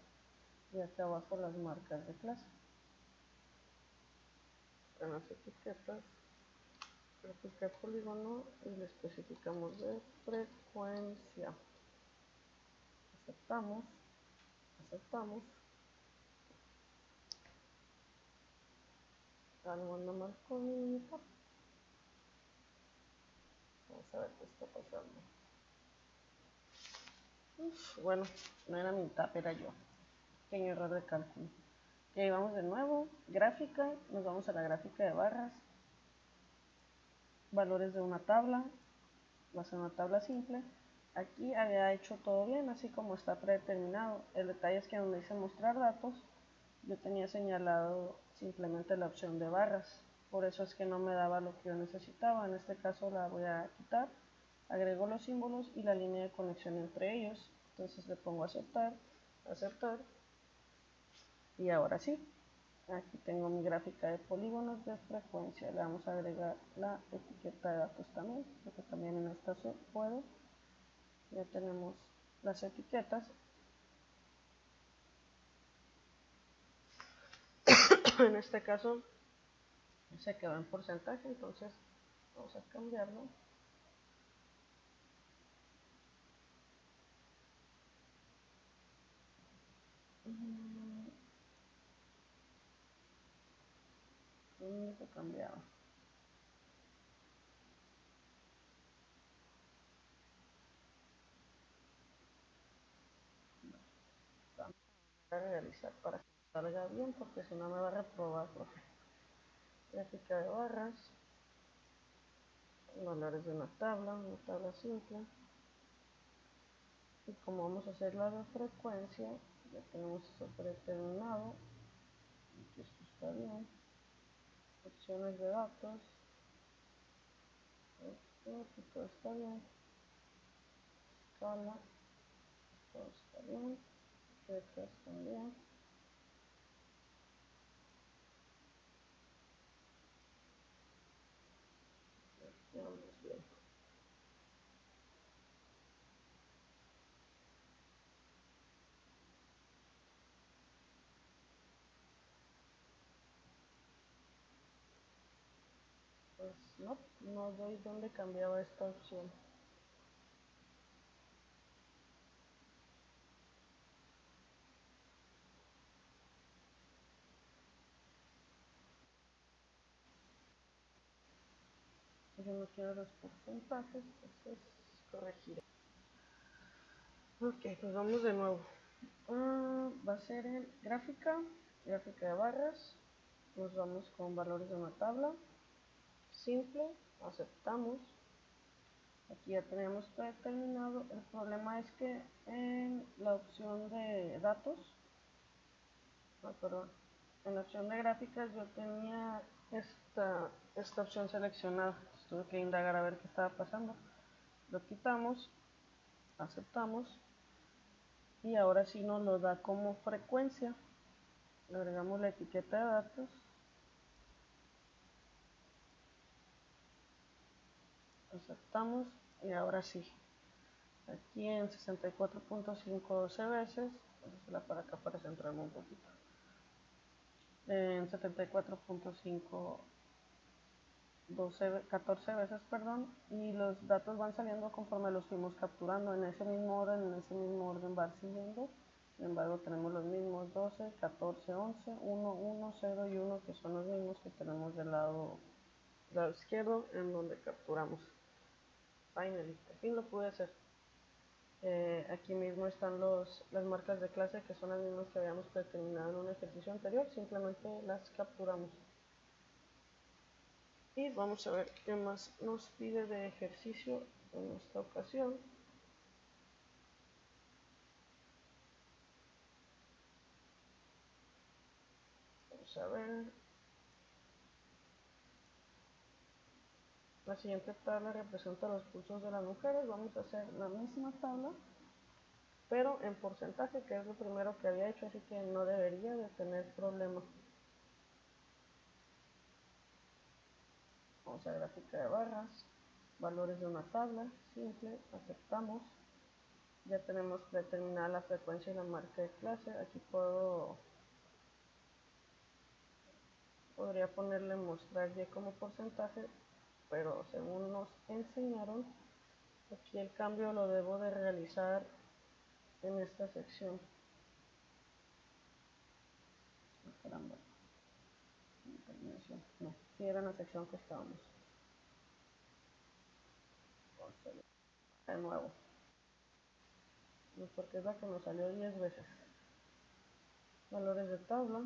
y acá abajo las marcas de clase. En las etiquetas, gráfica de polígono y le especificamos de frecuencia. Aceptamos, aceptamos. Algo anda mal con mi Minitab. Vamos a ver qué está pasando. Bueno, no era Minitab, era yo. Pequeño error de cálculo. Y vamos de nuevo, gráfica, nos vamos a la gráfica de barras, valores de una tabla, va a ser una tabla simple. Aquí había hecho todo bien, así como está predeterminado. El detalle es que donde dice mostrar datos, yo tenía señalado simplemente la opción de barras. Por eso es que no me daba lo que yo necesitaba. En este caso la voy a quitar. Agrego los símbolos y la línea de conexión entre ellos. Entonces le pongo aceptar, aceptar. Y ahora sí. Aquí tengo mi gráfica de polígonos de frecuencia. Le vamos a agregar la etiqueta de datos también, porque también en esta se puede. Ya tenemos las etiquetas. En este caso se quedó en porcentaje, entonces vamos a cambiarlo. ¿Dónde se cambiaba? Vamos a realizar para que salga bien, porque si no me va a reprobar, profe. gráfica de barras, valores de una tabla simple. Y como vamos a hacer la de frecuencia, ya tenemos eso predeterminado. Aquí esto está bien. Opciones de datos. Aquí todo está bien. Escala. Todo está bien. Fechas también. Vamos bien. Pues no doy dónde cambiaba esta opción. Yo no quiero los porcentajes, entonces corregiré. Ok, pues vamos de nuevo. Va a ser en gráfica de barras. Nos vamos con valores de una tabla. Simple, aceptamos. Aquí ya tenemos predeterminado. El problema es que en la opción de datos, perdón, en la opción de gráficas yo tenía esta opción seleccionada. Tuve que indagar a ver qué estaba pasando. Lo quitamos, aceptamos y ahora sí nos lo da como frecuencia. Le agregamos la etiqueta de datos. Aceptamos y ahora sí. Aquí en 64.5 12 veces, para acá para centrarme un poquito. En 74.5 14 veces, perdón, y los datos van saliendo conforme los fuimos capturando en ese mismo orden va siguiendo. Sin embargo, tenemos los mismos 12, 14, 11, 1, 1, 0 y 1, que son los mismos que tenemos del lado izquierdo en donde capturamos. Finally, por fin lo pude hacer. Aquí mismo están las marcas de clase, que son las mismas que habíamos determinado en un ejercicio anterior, simplemente las capturamos. Y vamos a ver qué más nos pide de ejercicio en esta ocasión. Vamos a ver. La siguiente tabla representa los pulsos de las mujeres. Vamos a hacer la misma tabla, pero en porcentaje, que es lo primero que había hecho, así que no debería de tener problema. Vamos a gráfica de barras, valores de una tabla, simple, aceptamos. Ya tenemos predeterminada la frecuencia y la marca de clase. Aquí podría ponerle mostrar y como porcentaje, pero según nos enseñaron, aquí el cambio lo debo de realizar en esta sección. Caramba. No, si era en la sección que estábamos. De nuevo. Porque es la que nos salió 10 veces. Valores de tabla.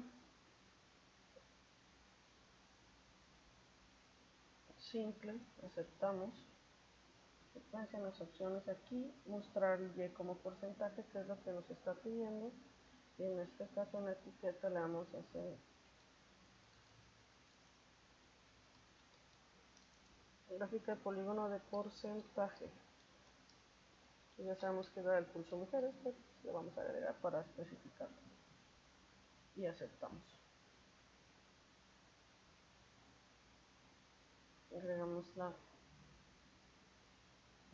Simple, aceptamos. Secuencia en las opciones aquí, mostrar y como porcentaje, que es lo que nos está pidiendo. Y en este caso en la etiqueta le vamos a hacer gráfica de polígono de porcentaje. Y ya sabemos que da el pulso mujeres, pero le vamos a agregar para especificarlo. Y aceptamos. Agregamos la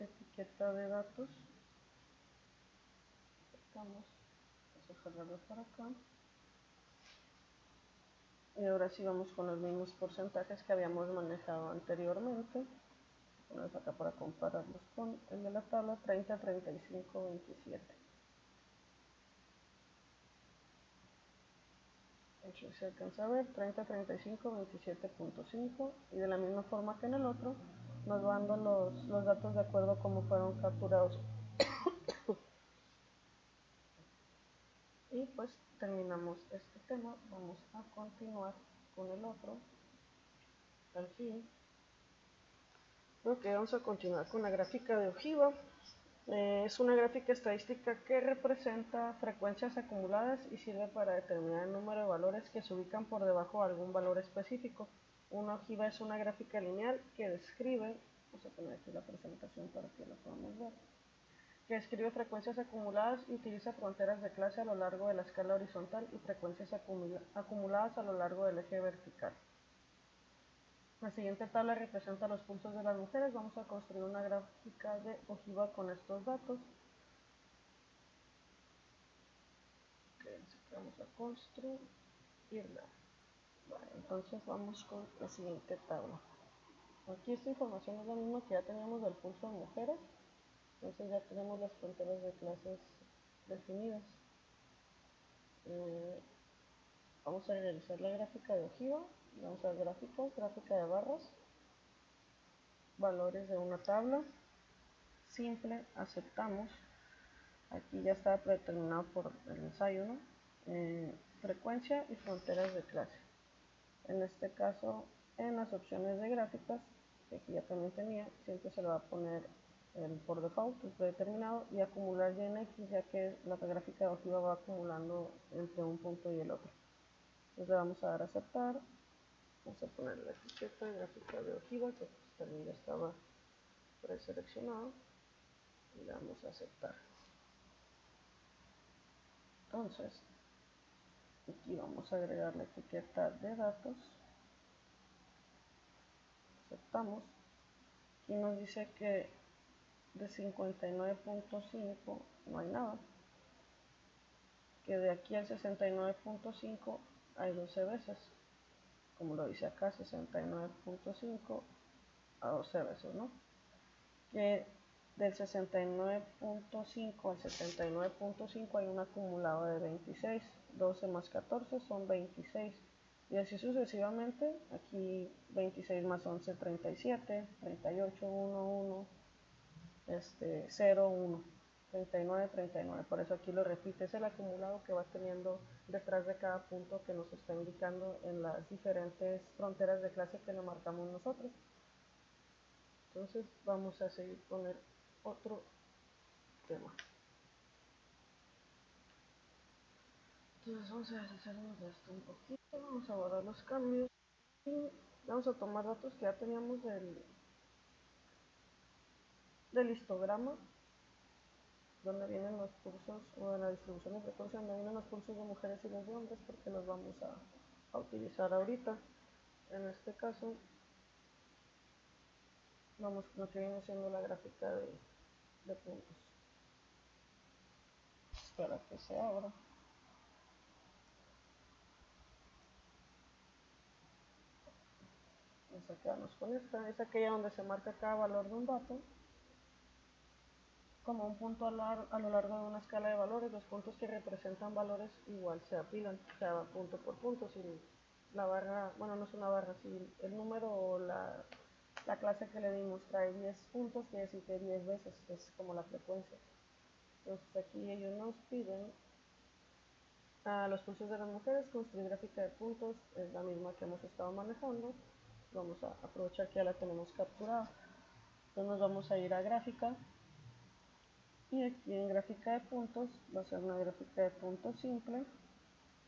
etiqueta de datos. Aceptamos. Vamos a jalarlo para acá. Y ahora sí vamos con los mismos porcentajes que habíamos manejado anteriormente. Ponemos acá para compararlos con el de la tabla 30, 35, 27. Aquí se alcanza a ver 30, 35, 27.5 y de la misma forma que en el otro nos van dando los datos de acuerdo a cómo fueron capturados. Y pues terminamos este tema, vamos a continuar con el otro. al fin. Ok, vamos a continuar con la gráfica de ojiva. Es una gráfica estadística que representa frecuencias acumuladas y sirve para determinar el número de valores que se ubican por debajo de algún valor específico. Una ojiva es una gráfica lineal que describe, vamos a poner aquí la presentación para que la podamos ver, que describe frecuencias acumuladas y utiliza fronteras de clase a lo largo de la escala horizontal y frecuencias acumuladas a lo largo del eje vertical. La siguiente tabla representa los pulsos de las mujeres. Vamos a construir una gráfica de ojiva con estos datos. Vamos a construirla. Vale, entonces vamos con la siguiente tabla. Aquí esta información es la misma que ya teníamos del pulso de mujeres. Entonces ya tenemos las fronteras de clases definidas. Vamos a realizar la gráfica de ojiva. Vamos a gráficos, gráfica de barras, valores de una tabla, simple, aceptamos. Aquí ya está predeterminado por el ensayo, ¿no? Frecuencia y fronteras de clase. En este caso, en las opciones de gráficas, que aquí ya también tenía, siempre se le va a poner el por default, el predeterminado, y acumular y en X, ya que la gráfica de ojiva va acumulando entre un punto y el otro. Entonces le vamos a dar a aceptar. Vamos a poner la etiqueta gráfica de ojiva, que pues también ya estaba preseleccionado, y le damos a aceptar. Entonces, aquí vamos a agregar la etiqueta de datos, aceptamos. Aquí nos dice que de 59.5 no hay nada, que de aquí al 69.5 hay 12 veces, como lo dice acá, 69.5 a 12 veces, ¿no? Que del 69.5 al 79.5 hay un acumulado de 26, 12 más 14 son 26, y así sucesivamente. Aquí 26 más 11, 37, 38, 1, 1, 0, 1, 39, 39. Por eso aquí lo repite, es el acumulado que va teniendo detrás de cada punto que nos está indicando en las diferentes fronteras de clase que le marcamos nosotros. Entonces vamos a seguir con el otro tema. Entonces vamos a deshacernos de esto un poquito, vamos a borrar los cambios y vamos a tomar datos que ya teníamos del histograma, donde vienen los pulsos, o de la distribución de frecuencia, donde vienen los pulsos de mujeres y los de hombres, porque los vamos a utilizar ahorita. En este caso vamos con lo que viene siendo la gráfica de puntos, para que se abra. Vamos a quedarnos con esta, es aquella donde se marca cada valor de un dato como un punto a lo largo de una escala de valores. Los puntos que representan valores igual se apilan, o sea, punto por punto. Si la barra, bueno, no es una barra, si el número o la clase que le dimos trae 10 puntos, quiere decir que 10 veces es como la frecuencia. Entonces aquí ellos nos piden a los pulsos de las mujeres construir gráfica de puntos, es la misma que hemos estado manejando. Vamos a aprovechar que ya la tenemos capturada. Entonces nos vamos a ir a gráfica, y aquí en gráfica de puntos va a ser una gráfica de puntos simple.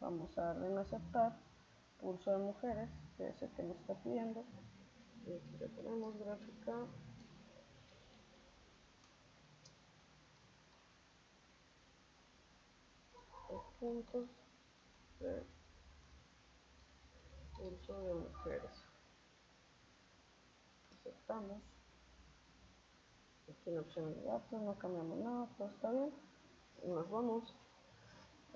Vamos a darle en aceptar, pulso de mujeres, que es el que nos está pidiendo, y aquí le ponemos gráfica de puntos de pulso de mujeres. Aceptamos. Aquí en opciones de datos no cambiamos nada, todo está bien, y nos vamos.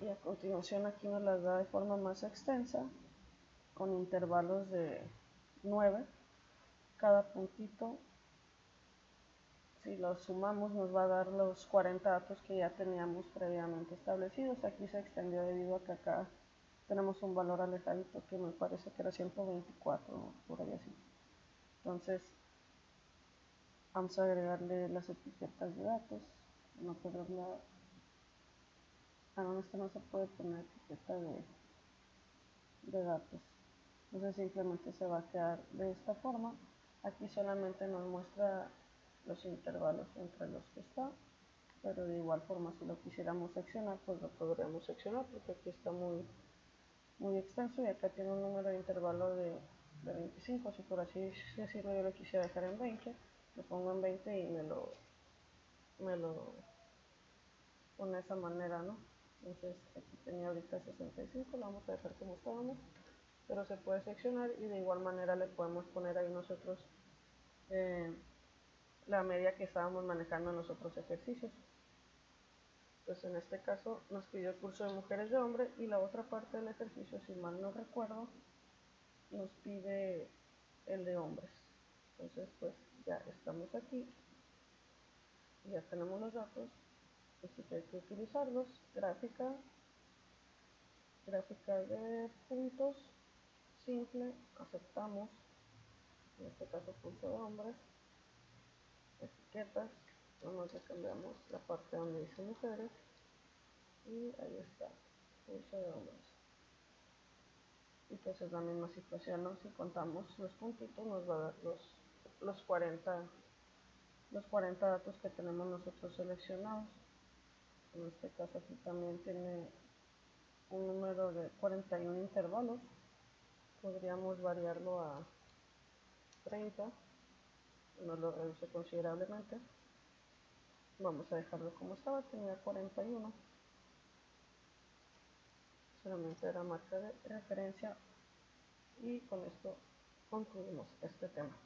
Y a continuación aquí nos las da de forma más extensa, con intervalos de 9. Cada puntito, si los sumamos, nos va a dar los 40 datos que ya teníamos previamente establecidos. Aquí se extendió debido a que acá tenemos un valor alejadito que me parece que era 124, por ahí así. Entonces vamos a agregarle las etiquetas de datos. No podemos no, esto no se puede poner etiqueta de datos. Entonces simplemente se va a quedar de esta forma. Aquí solamente nos muestra los intervalos entre los que está, pero de igual forma si lo quisiéramos seccionar, pues lo podríamos seccionar, porque aquí está muy extenso y acá tiene un número de intervalo de 25. Si por así decirlo yo lo quisiera dejar en 20, lo pongo en 20 y me lo pone de esa manera, ¿no? Entonces aquí tenía ahorita 65, lo vamos a dejar como estábamos, pero se puede seccionar y de igual manera le podemos poner ahí nosotros la media que estábamos manejando en los otros ejercicios. Pues en este caso nos pidió el curso de mujeres de hombre, y la otra parte del ejercicio, si mal no recuerdo, nos pide el de hombres. Entonces pues ya estamos aquí, ya tenemos los datos, así que hay que utilizarlos. Gráfica de puntos, simple, aceptamos, en este caso pulso de hombres, etiquetas, nomás le cambiamos la parte donde dice mujeres y ahí está, pulso de hombres. Y pues es la misma situación, ¿no? Si contamos los puntitos nos va a dar los 40 datos que tenemos nosotros seleccionados. En este caso aquí también tiene un número de 41 intervalos, podríamos variarlo a 30, nos lo reduce considerablemente. Vamos a dejarlo como estaba, tenía 41, solamente era marca de referencia, y con esto concluimos este tema.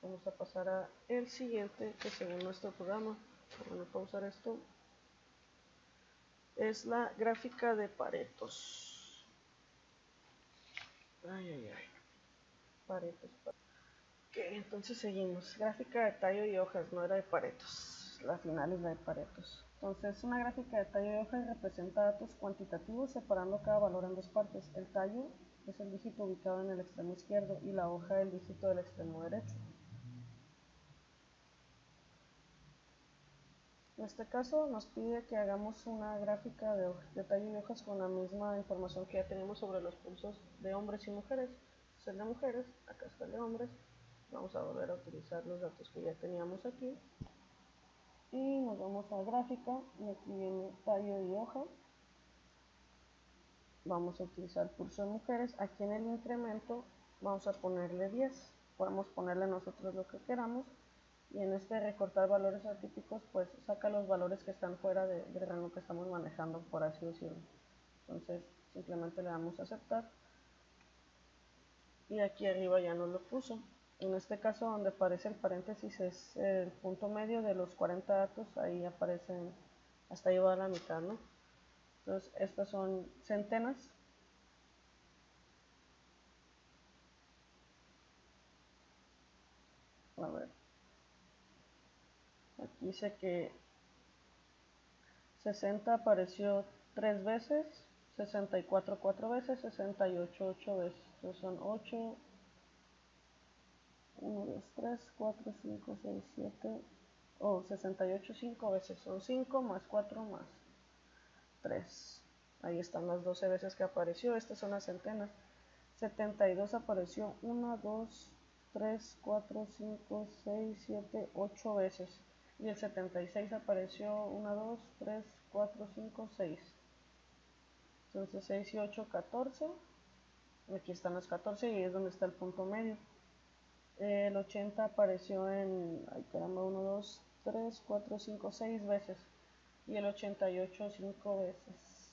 Vamos a pasar a el siguiente, que según nuestro programa, bueno, pausar esto, es la gráfica de Paretos. Paretos. Ok, entonces seguimos. Gráfica de tallo y hojas, no era de Paretos. La final es la de Paretos. Entonces, una gráfica de tallo y hojas representa datos cuantitativos separando cada valor en dos partes. El tallo es el dígito ubicado en el extremo izquierdo y la hoja el dígito del extremo derecho. En este caso nos pide que hagamos una gráfica de tallo y hojas con la misma información que ya tenemos sobre los pulsos de hombres y mujeres. Este es el de mujeres, acá está el de hombres. Vamos a volver a utilizar los datos que ya teníamos aquí. Y nos vamos a gráfica y aquí viene tallo y hoja. Vamos a utilizar pulso de mujeres. Aquí en el incremento vamos a ponerle 10. Podemos ponerle nosotros lo que queramos. Y en este recortar valores atípicos, pues saca los valores que están fuera del rango que estamos manejando, por así decirlo. Entonces simplemente le damos a aceptar y aquí arriba ya nos lo puso. En este caso donde aparece el paréntesis es el punto medio de los 40 datos, ahí aparecen, hasta ahí va la mitad, ¿no? Entonces estas son centenas. A ver, aquí dice que 60 apareció 3 veces, 64 4 veces, 68 8 veces. Entonces son 8, 1, 2, 3, 4, 5, 6, 7, 68 5 veces. Son 5 más 4 más 3. Ahí están las 12 veces que apareció. Estas son las centenas. 72 apareció 1, 2, 3, 4, 5, 6, 7, 8 veces. Y el 76 apareció 1, 2, 3, 4, 5, 6. Entonces 6 y 8, 14. Aquí están los 14 y es donde está el punto medio. El 80 apareció en, ay caramba, 1, 2, 3, 4, 5, 6 veces. Y el 88 5 veces.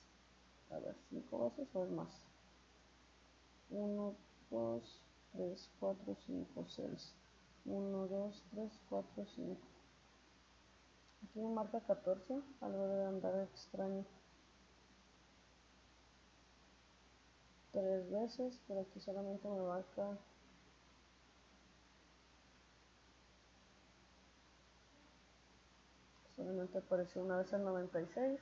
A ver, 5 veces o es más. 1, 2, 3, 4, 5, 6. 1, 2, 3, 4, 5. Aquí me marca 14, algo debe andar extraño. 3 veces, pero aquí solamente me marca solamente apareció una vez el 96,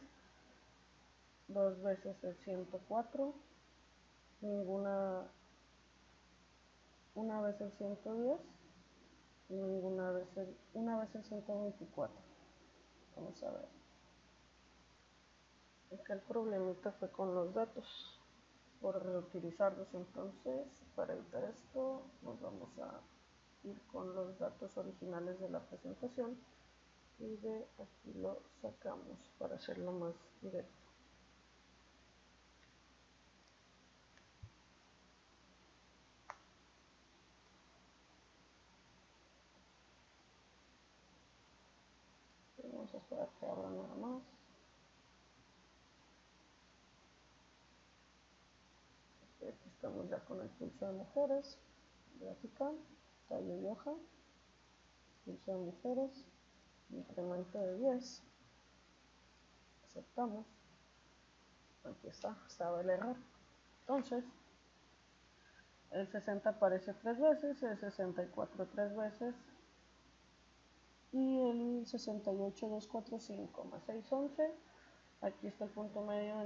2 veces el 104, ninguna, una vez el 110 y una vez el 124. Vamos a ver. Acá el problemita fue con los datos. por reutilizarlos. Entonces, para evitar esto, nos vamos a ir con los datos originales de la presentación y de aquí lo sacamos para hacerlo más directo. Vamos a esperar que abra nada más. Aquí estamos ya con el pulso de mujeres, gráfica, tallo y hoja, pulso de mujeres, incremento de 10, aceptamos, aquí está, estaba el error. Entonces, el 60 aparece 3 veces, el 64 3 veces, y el 68 2 4 5 más 6 11. Aquí está el punto medio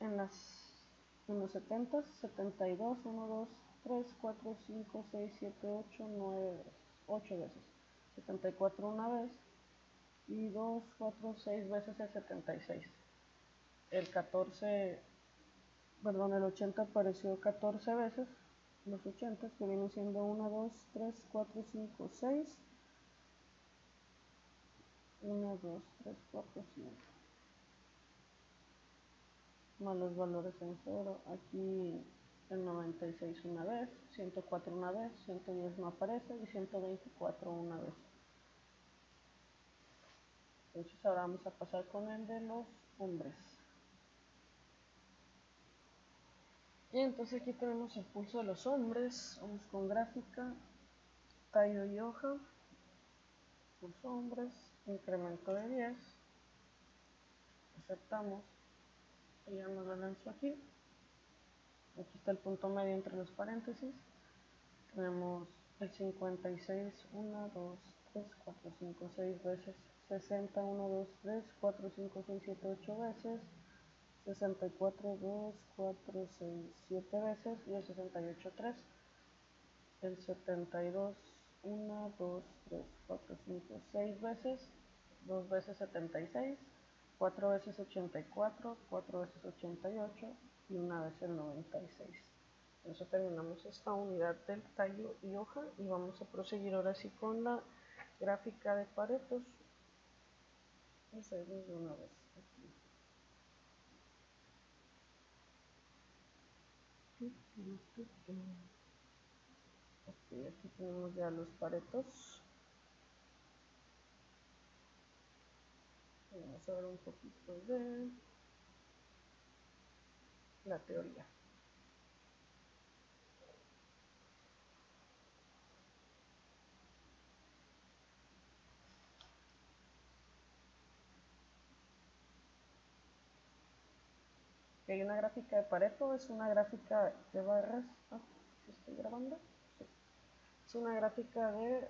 en los 70, 72, 1, 2, 3, 4, 5, 6, 7, 8, 9 veces, 8 veces, 74 una vez, y 2, 4, 6 veces el 76. El 14, perdón, el 80 apareció 14 veces, los 80 que vienen siendo 1, 2, 3, 4, 5, 6, 1, 2, 3, 4, 5. Más los valores en cero. Aquí el 96 una vez, 104 una vez, 110 no aparece y 124 una vez. Entonces ahora vamos a pasar con el de los hombres. Y entonces aquí tenemos el pulso de los hombres. Vamos con gráfica, tallo y hoja, pulso hombres, incremento de 10, aceptamos y ya nos lo lanzo aquí. Aquí está el punto medio entre los paréntesis. Tenemos el 56, 1, 2, 3, 4, 5, 6 veces. 60, 1, 2, 3, 4, 5, 6, 7, 8 veces. 64, 2, 4, 6, 7 veces. Y el 68, 3. El 72, 1, 2, 3, 4, 5, 6 veces. 2 veces 76. 4 veces 84, 4 veces 88 y una vez el 96. Con eso terminamos esta unidad del tallo y hoja y vamos a proseguir ahora sí con la gráfica de Paretos. Vamos a irnos de una vez aquí. Ok, aquí tenemos ya los Paretos. Vamos a ver un poquito de la teoría. Hay una gráfica de Pareto, es una gráfica de barras. ¿Estoy grabando? Sí. Es una gráfica de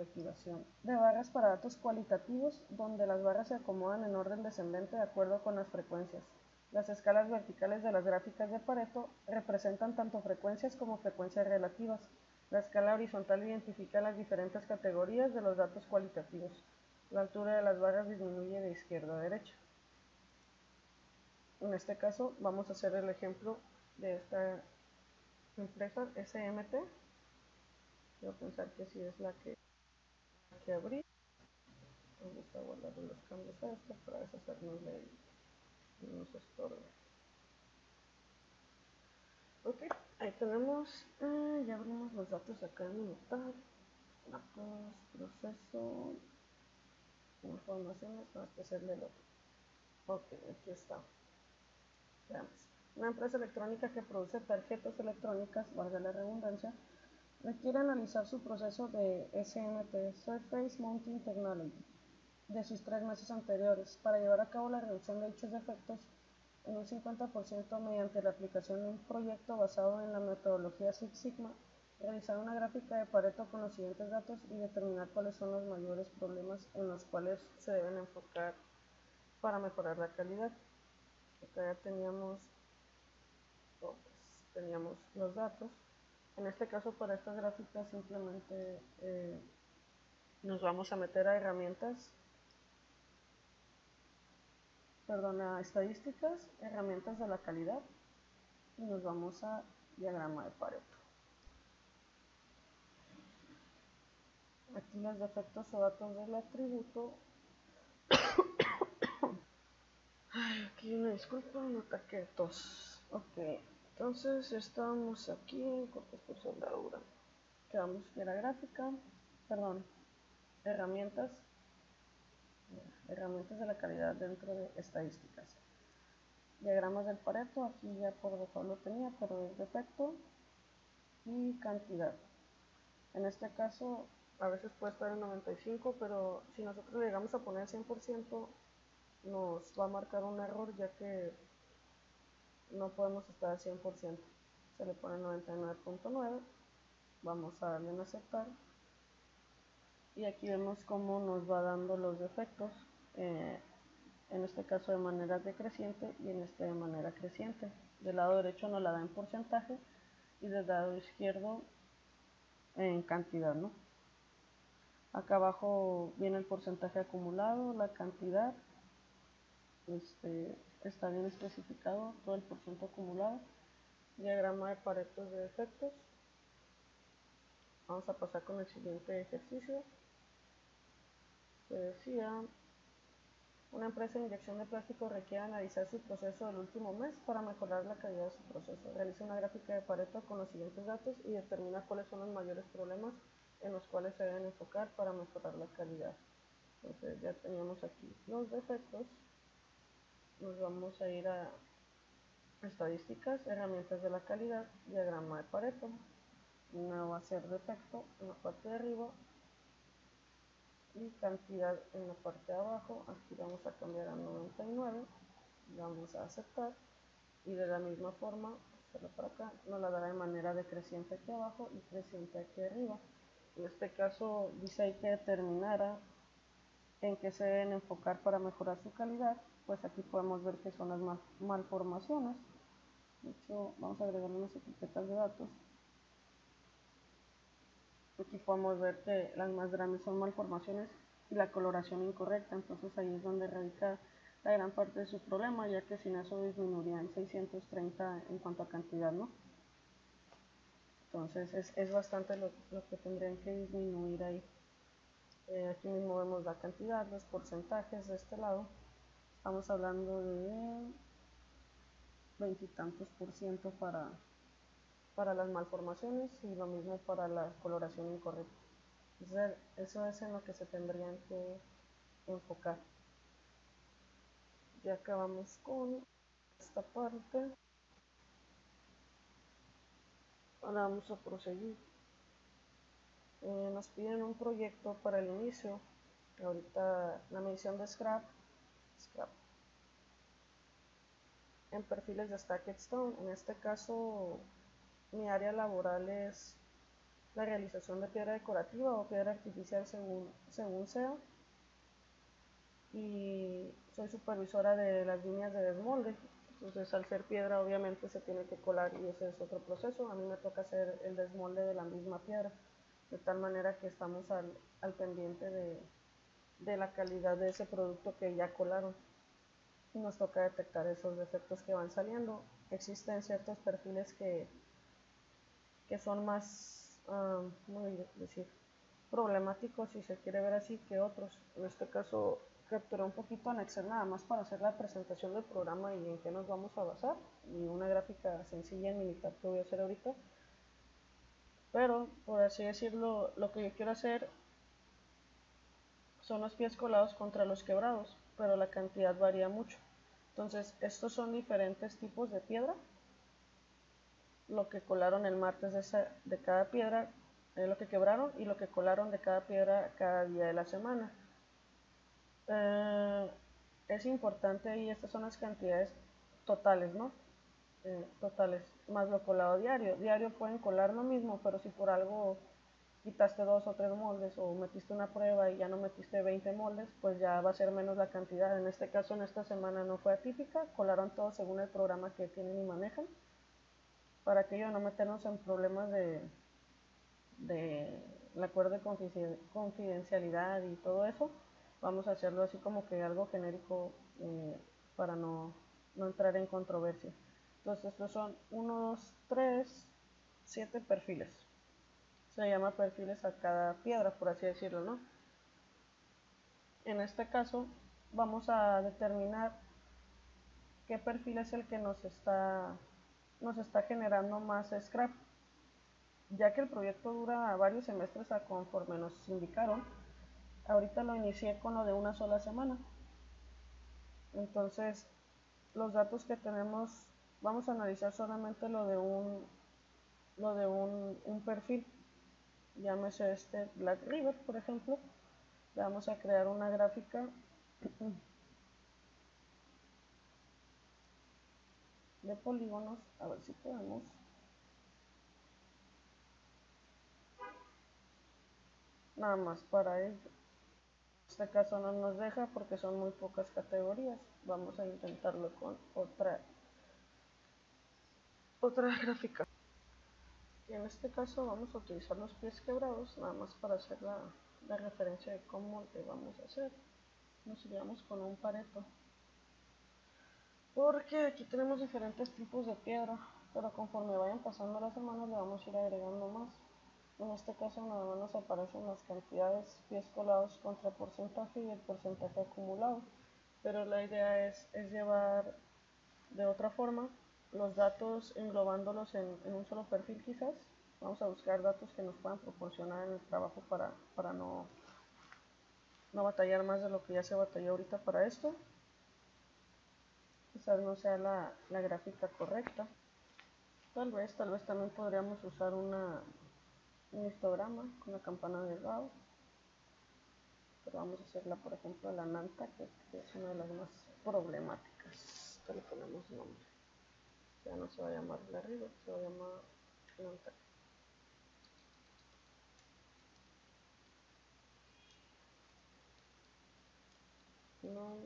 activación de barras para datos cualitativos, donde las barras se acomodan en orden descendente de acuerdo con las frecuencias. Las escalas verticales de las gráficas de Pareto representan tanto frecuencias como frecuencias relativas. La escala horizontal identifica las diferentes categorías de los datos cualitativos. La altura de las barras disminuye de izquierda a derecha. En este caso vamos a hacer el ejemplo de esta empresa SMT. Voy a pensar que sí es la que abrí. Vamos a guardar los cambios a esta para deshacernos de él y no nos estorbe. Ok, ahí tenemos, ya abrimos los datos acá en Minutar, datos, proceso, informaciones, no, este es el del otro. Ok, aquí está. Veamos. Una empresa electrónica que produce tarjetas electrónicas, valga la redundancia, requiere analizar su proceso de SMT, Surface Mounting Technology, de sus 3 meses anteriores, para llevar a cabo la reducción de dichos defectos en un 50% mediante la aplicación de un proyecto basado en la metodología Six Sigma, realizar una gráfica de Pareto con los siguientes datos y determinar cuáles son los mayores problemas en los cuales se deben enfocar para mejorar la calidad. Acá ya teníamos los datos. En este caso, para estas gráficas simplemente nos vamos a meter a herramientas a estadísticas, herramientas de la calidad y nos vamos a diagrama de Pareto. Aquí los defectos o datos del atributo. Ay, aquí una disculpa, un ataque de tos. Ok, entonces estamos aquí en cortes por soldadura. Quedamos que era gráfica, perdón, herramientas de la calidad dentro de estadísticas. Diagramas del Pareto, aquí ya por default lo tenía, pero es defecto y cantidad. En este caso, a veces puede estar en 95, pero si nosotros le llegamos a poner 100%, nos va a marcar un error, ya que no podemos estar al 100%. Se le pone 99.9, vamos a darle en aceptar. Y aquí vemos cómo nos va dando los defectos, en este caso de manera decreciente y en este de manera creciente. Del lado derecho nos la da en porcentaje y del lado izquierdo en cantidad, ¿no? Acá abajo viene el porcentaje acumulado, la cantidad, está bien especificado todo el porcentaje acumulado. Diagrama de Paretos de defectos. Vamos a pasar con el siguiente ejercicio. Se decía, una empresa de inyección de plástico requiere analizar su proceso del último mes para mejorar la calidad de su proceso. Realiza una gráfica de Pareto con los siguientes datos y determina cuáles son los mayores problemas en los cuales se deben enfocar para mejorar la calidad. Entonces ya teníamos aquí los defectos. Nos vamos a ir a estadísticas, herramientas de la calidad, diagrama de Pareto. Una va a ser defecto en la parte de arriba y cantidad en la parte de abajo. Aquí vamos a cambiar a 99, vamos a aceptar y de la misma forma, para acá, nos la dará de manera decreciente aquí abajo y creciente aquí arriba. En este caso dice ahí que determinara en qué se deben enfocar para mejorar su calidad. Pues aquí podemos ver que son las malformaciones. De hecho, vamos a agregar unas etiquetas de datos. Aquí podemos ver que las más grandes son malformaciones y la coloración incorrecta. Entonces ahí es donde radica la gran parte de su problema, ya que sin eso disminuiría en 630 en cuanto a cantidad, ¿no? Entonces es bastante lo que tendrían que disminuir ahí. Aquí mismo vemos la cantidad, los porcentajes de este lado. Estamos hablando de 20 y tantos % para las malformaciones y lo mismo para la coloración incorrecta. Entonces, eso es en lo que se tendrían que enfocar. Ya acabamos con esta parte. Ahora vamos a proseguir. Nos piden un proyecto para el inicio. Ahorita la medición de scrap en perfiles de Stacked Stone. En este caso, mi área laboral es la realización de piedra decorativa o piedra artificial según sea. Y soy supervisora de las líneas de desmolde. Entonces, al ser piedra, obviamente se tiene que colar y ese es otro proceso. A mí me toca hacer el desmolde de la misma piedra, de tal manera que estamos al pendiente de la calidad de ese producto que ya colaron. Y nos toca detectar esos defectos que van saliendo. Existen ciertos perfiles que son más, ¿cómo decir?, problemáticos, si se quiere ver así, que otros. En este caso capturé un poquito en Excel nada más para hacer la presentación del programa y en qué nos vamos a basar, y una gráfica sencilla en Minitab que voy a hacer ahorita. Pero por así decirlo, lo que yo quiero hacer son los pies colados contra los quebrados, pero la cantidad varía mucho. Entonces estos son diferentes tipos de piedra, lo que colaron el martes de cada piedra, lo que quebraron y lo que colaron de cada piedra cada día de la semana. Es importante, y estas son las cantidades totales, ¿no? Totales, más lo colado diario. Diario pueden colar lo mismo, pero si por algo quitaste 2 o 3 moldes o metiste una prueba y ya no metiste 20 moldes, pues ya va a ser menos la cantidad. En este caso, en esta semana no fue atípica, colaron todo según el programa que tienen y manejan, para que yo no meternos en problemas de el acuerdo de confidencialidad y todo eso. Vamos a hacerlo así como que algo genérico, para no entrar en controversia. Entonces estos son 1, 2, 3, 7 perfiles. Se llama perfiles a cada piedra, por así decirlo, ¿no? En este caso vamos a determinar qué perfil es el que nos está generando más scrap, ya que el proyecto dura varios semestres a conforme nos indicaron. Ahorita lo inicié con lo de una sola semana. Entonces los datos que tenemos, vamos a analizar solamente lo de un perfil, llámese este Black River, por ejemplo. Le vamos a crear una gráfica de polígonos, a ver si podemos. Nada más para ello. En este caso no nos deja porque son muy pocas categorías. Vamos a intentarlo con otra gráfica. Y en este caso vamos a utilizar los pies quebrados, nada más para hacer la referencia de cómo le vamos a hacer. Nos iríamos con un Pareto, porque aquí tenemos diferentes tipos de piedra, pero conforme vayan pasando las semanas le vamos a ir agregando más. En este caso nada más nos aparecen las cantidades, pies colados contra porcentaje y el porcentaje acumulado, pero la idea es llevar de otra forma los datos englobándolos en un solo perfil quizás. Vamos a buscar datos que nos puedan proporcionar en el trabajo para no batallar más de lo que ya se batalló ahorita para esto. Quizás no sea la gráfica correcta. Tal vez también podríamos usar un histograma con la campana de Gauss. Pero vamos a hacerla, por ejemplo, la Nantucket, que es una de las más problemáticas. Acá le ponemos nombre. Ya no se va a llamar la River, se va a llamar Nantucket. No.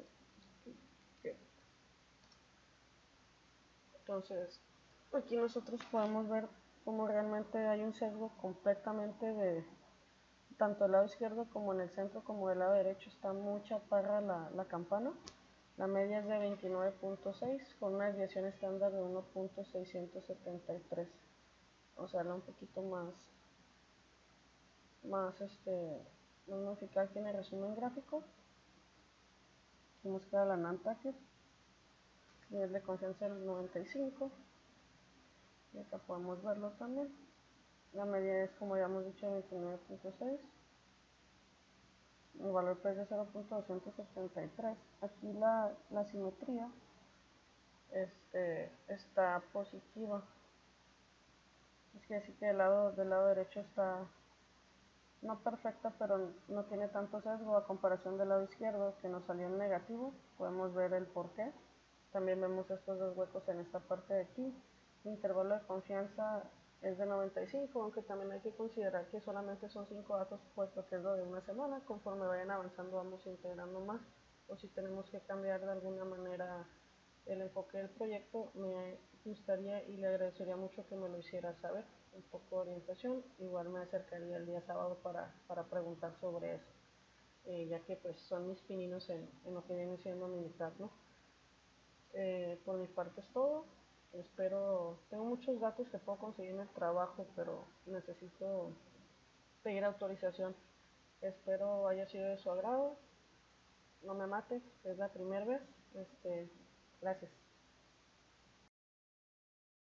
Entonces, aquí nosotros podemos ver cómo realmente hay un sesgo completamente de tanto del lado izquierdo como en el centro como del lado derecho. Está muy chaparra la campana. La media es de 29.6 con una desviación estándar de 1.673. Vamos a darle un poquito más modificar aquí en el resumen gráfico. Vamos a quedar la Nantucket, nivel de confianza del 95, y acá podemos verlo también. La media es, como ya hemos dicho, 29.6. El valor P es de 0.273. Aquí la simetría está positiva. Es que decir que del lado derecho está no perfecta, pero no tiene tanto sesgo a comparación del lado izquierdo, que nos salió en negativo. Podemos ver el porqué. También vemos estos dos huecos en esta parte de aquí. El intervalo de confianza es de 95, aunque también hay que considerar que solamente son 5 datos, puesto que es lo de una semana. Conforme vayan avanzando vamos integrando más, o si tenemos que cambiar de alguna manera el enfoque del proyecto, me gustaría y le agradecería mucho que me lo hiciera saber. Un poco de orientación, igual me acercaría el día sábado para preguntar sobre eso, ya que pues son mis pininos en lo que viene siendo militar, ¿no? Por mi parte es todo. Espero, tengo muchos datos que puedo conseguir en el trabajo, pero necesito pedir autorización. Espero haya sido de su agrado. No me mate, es la primera vez. Gracias.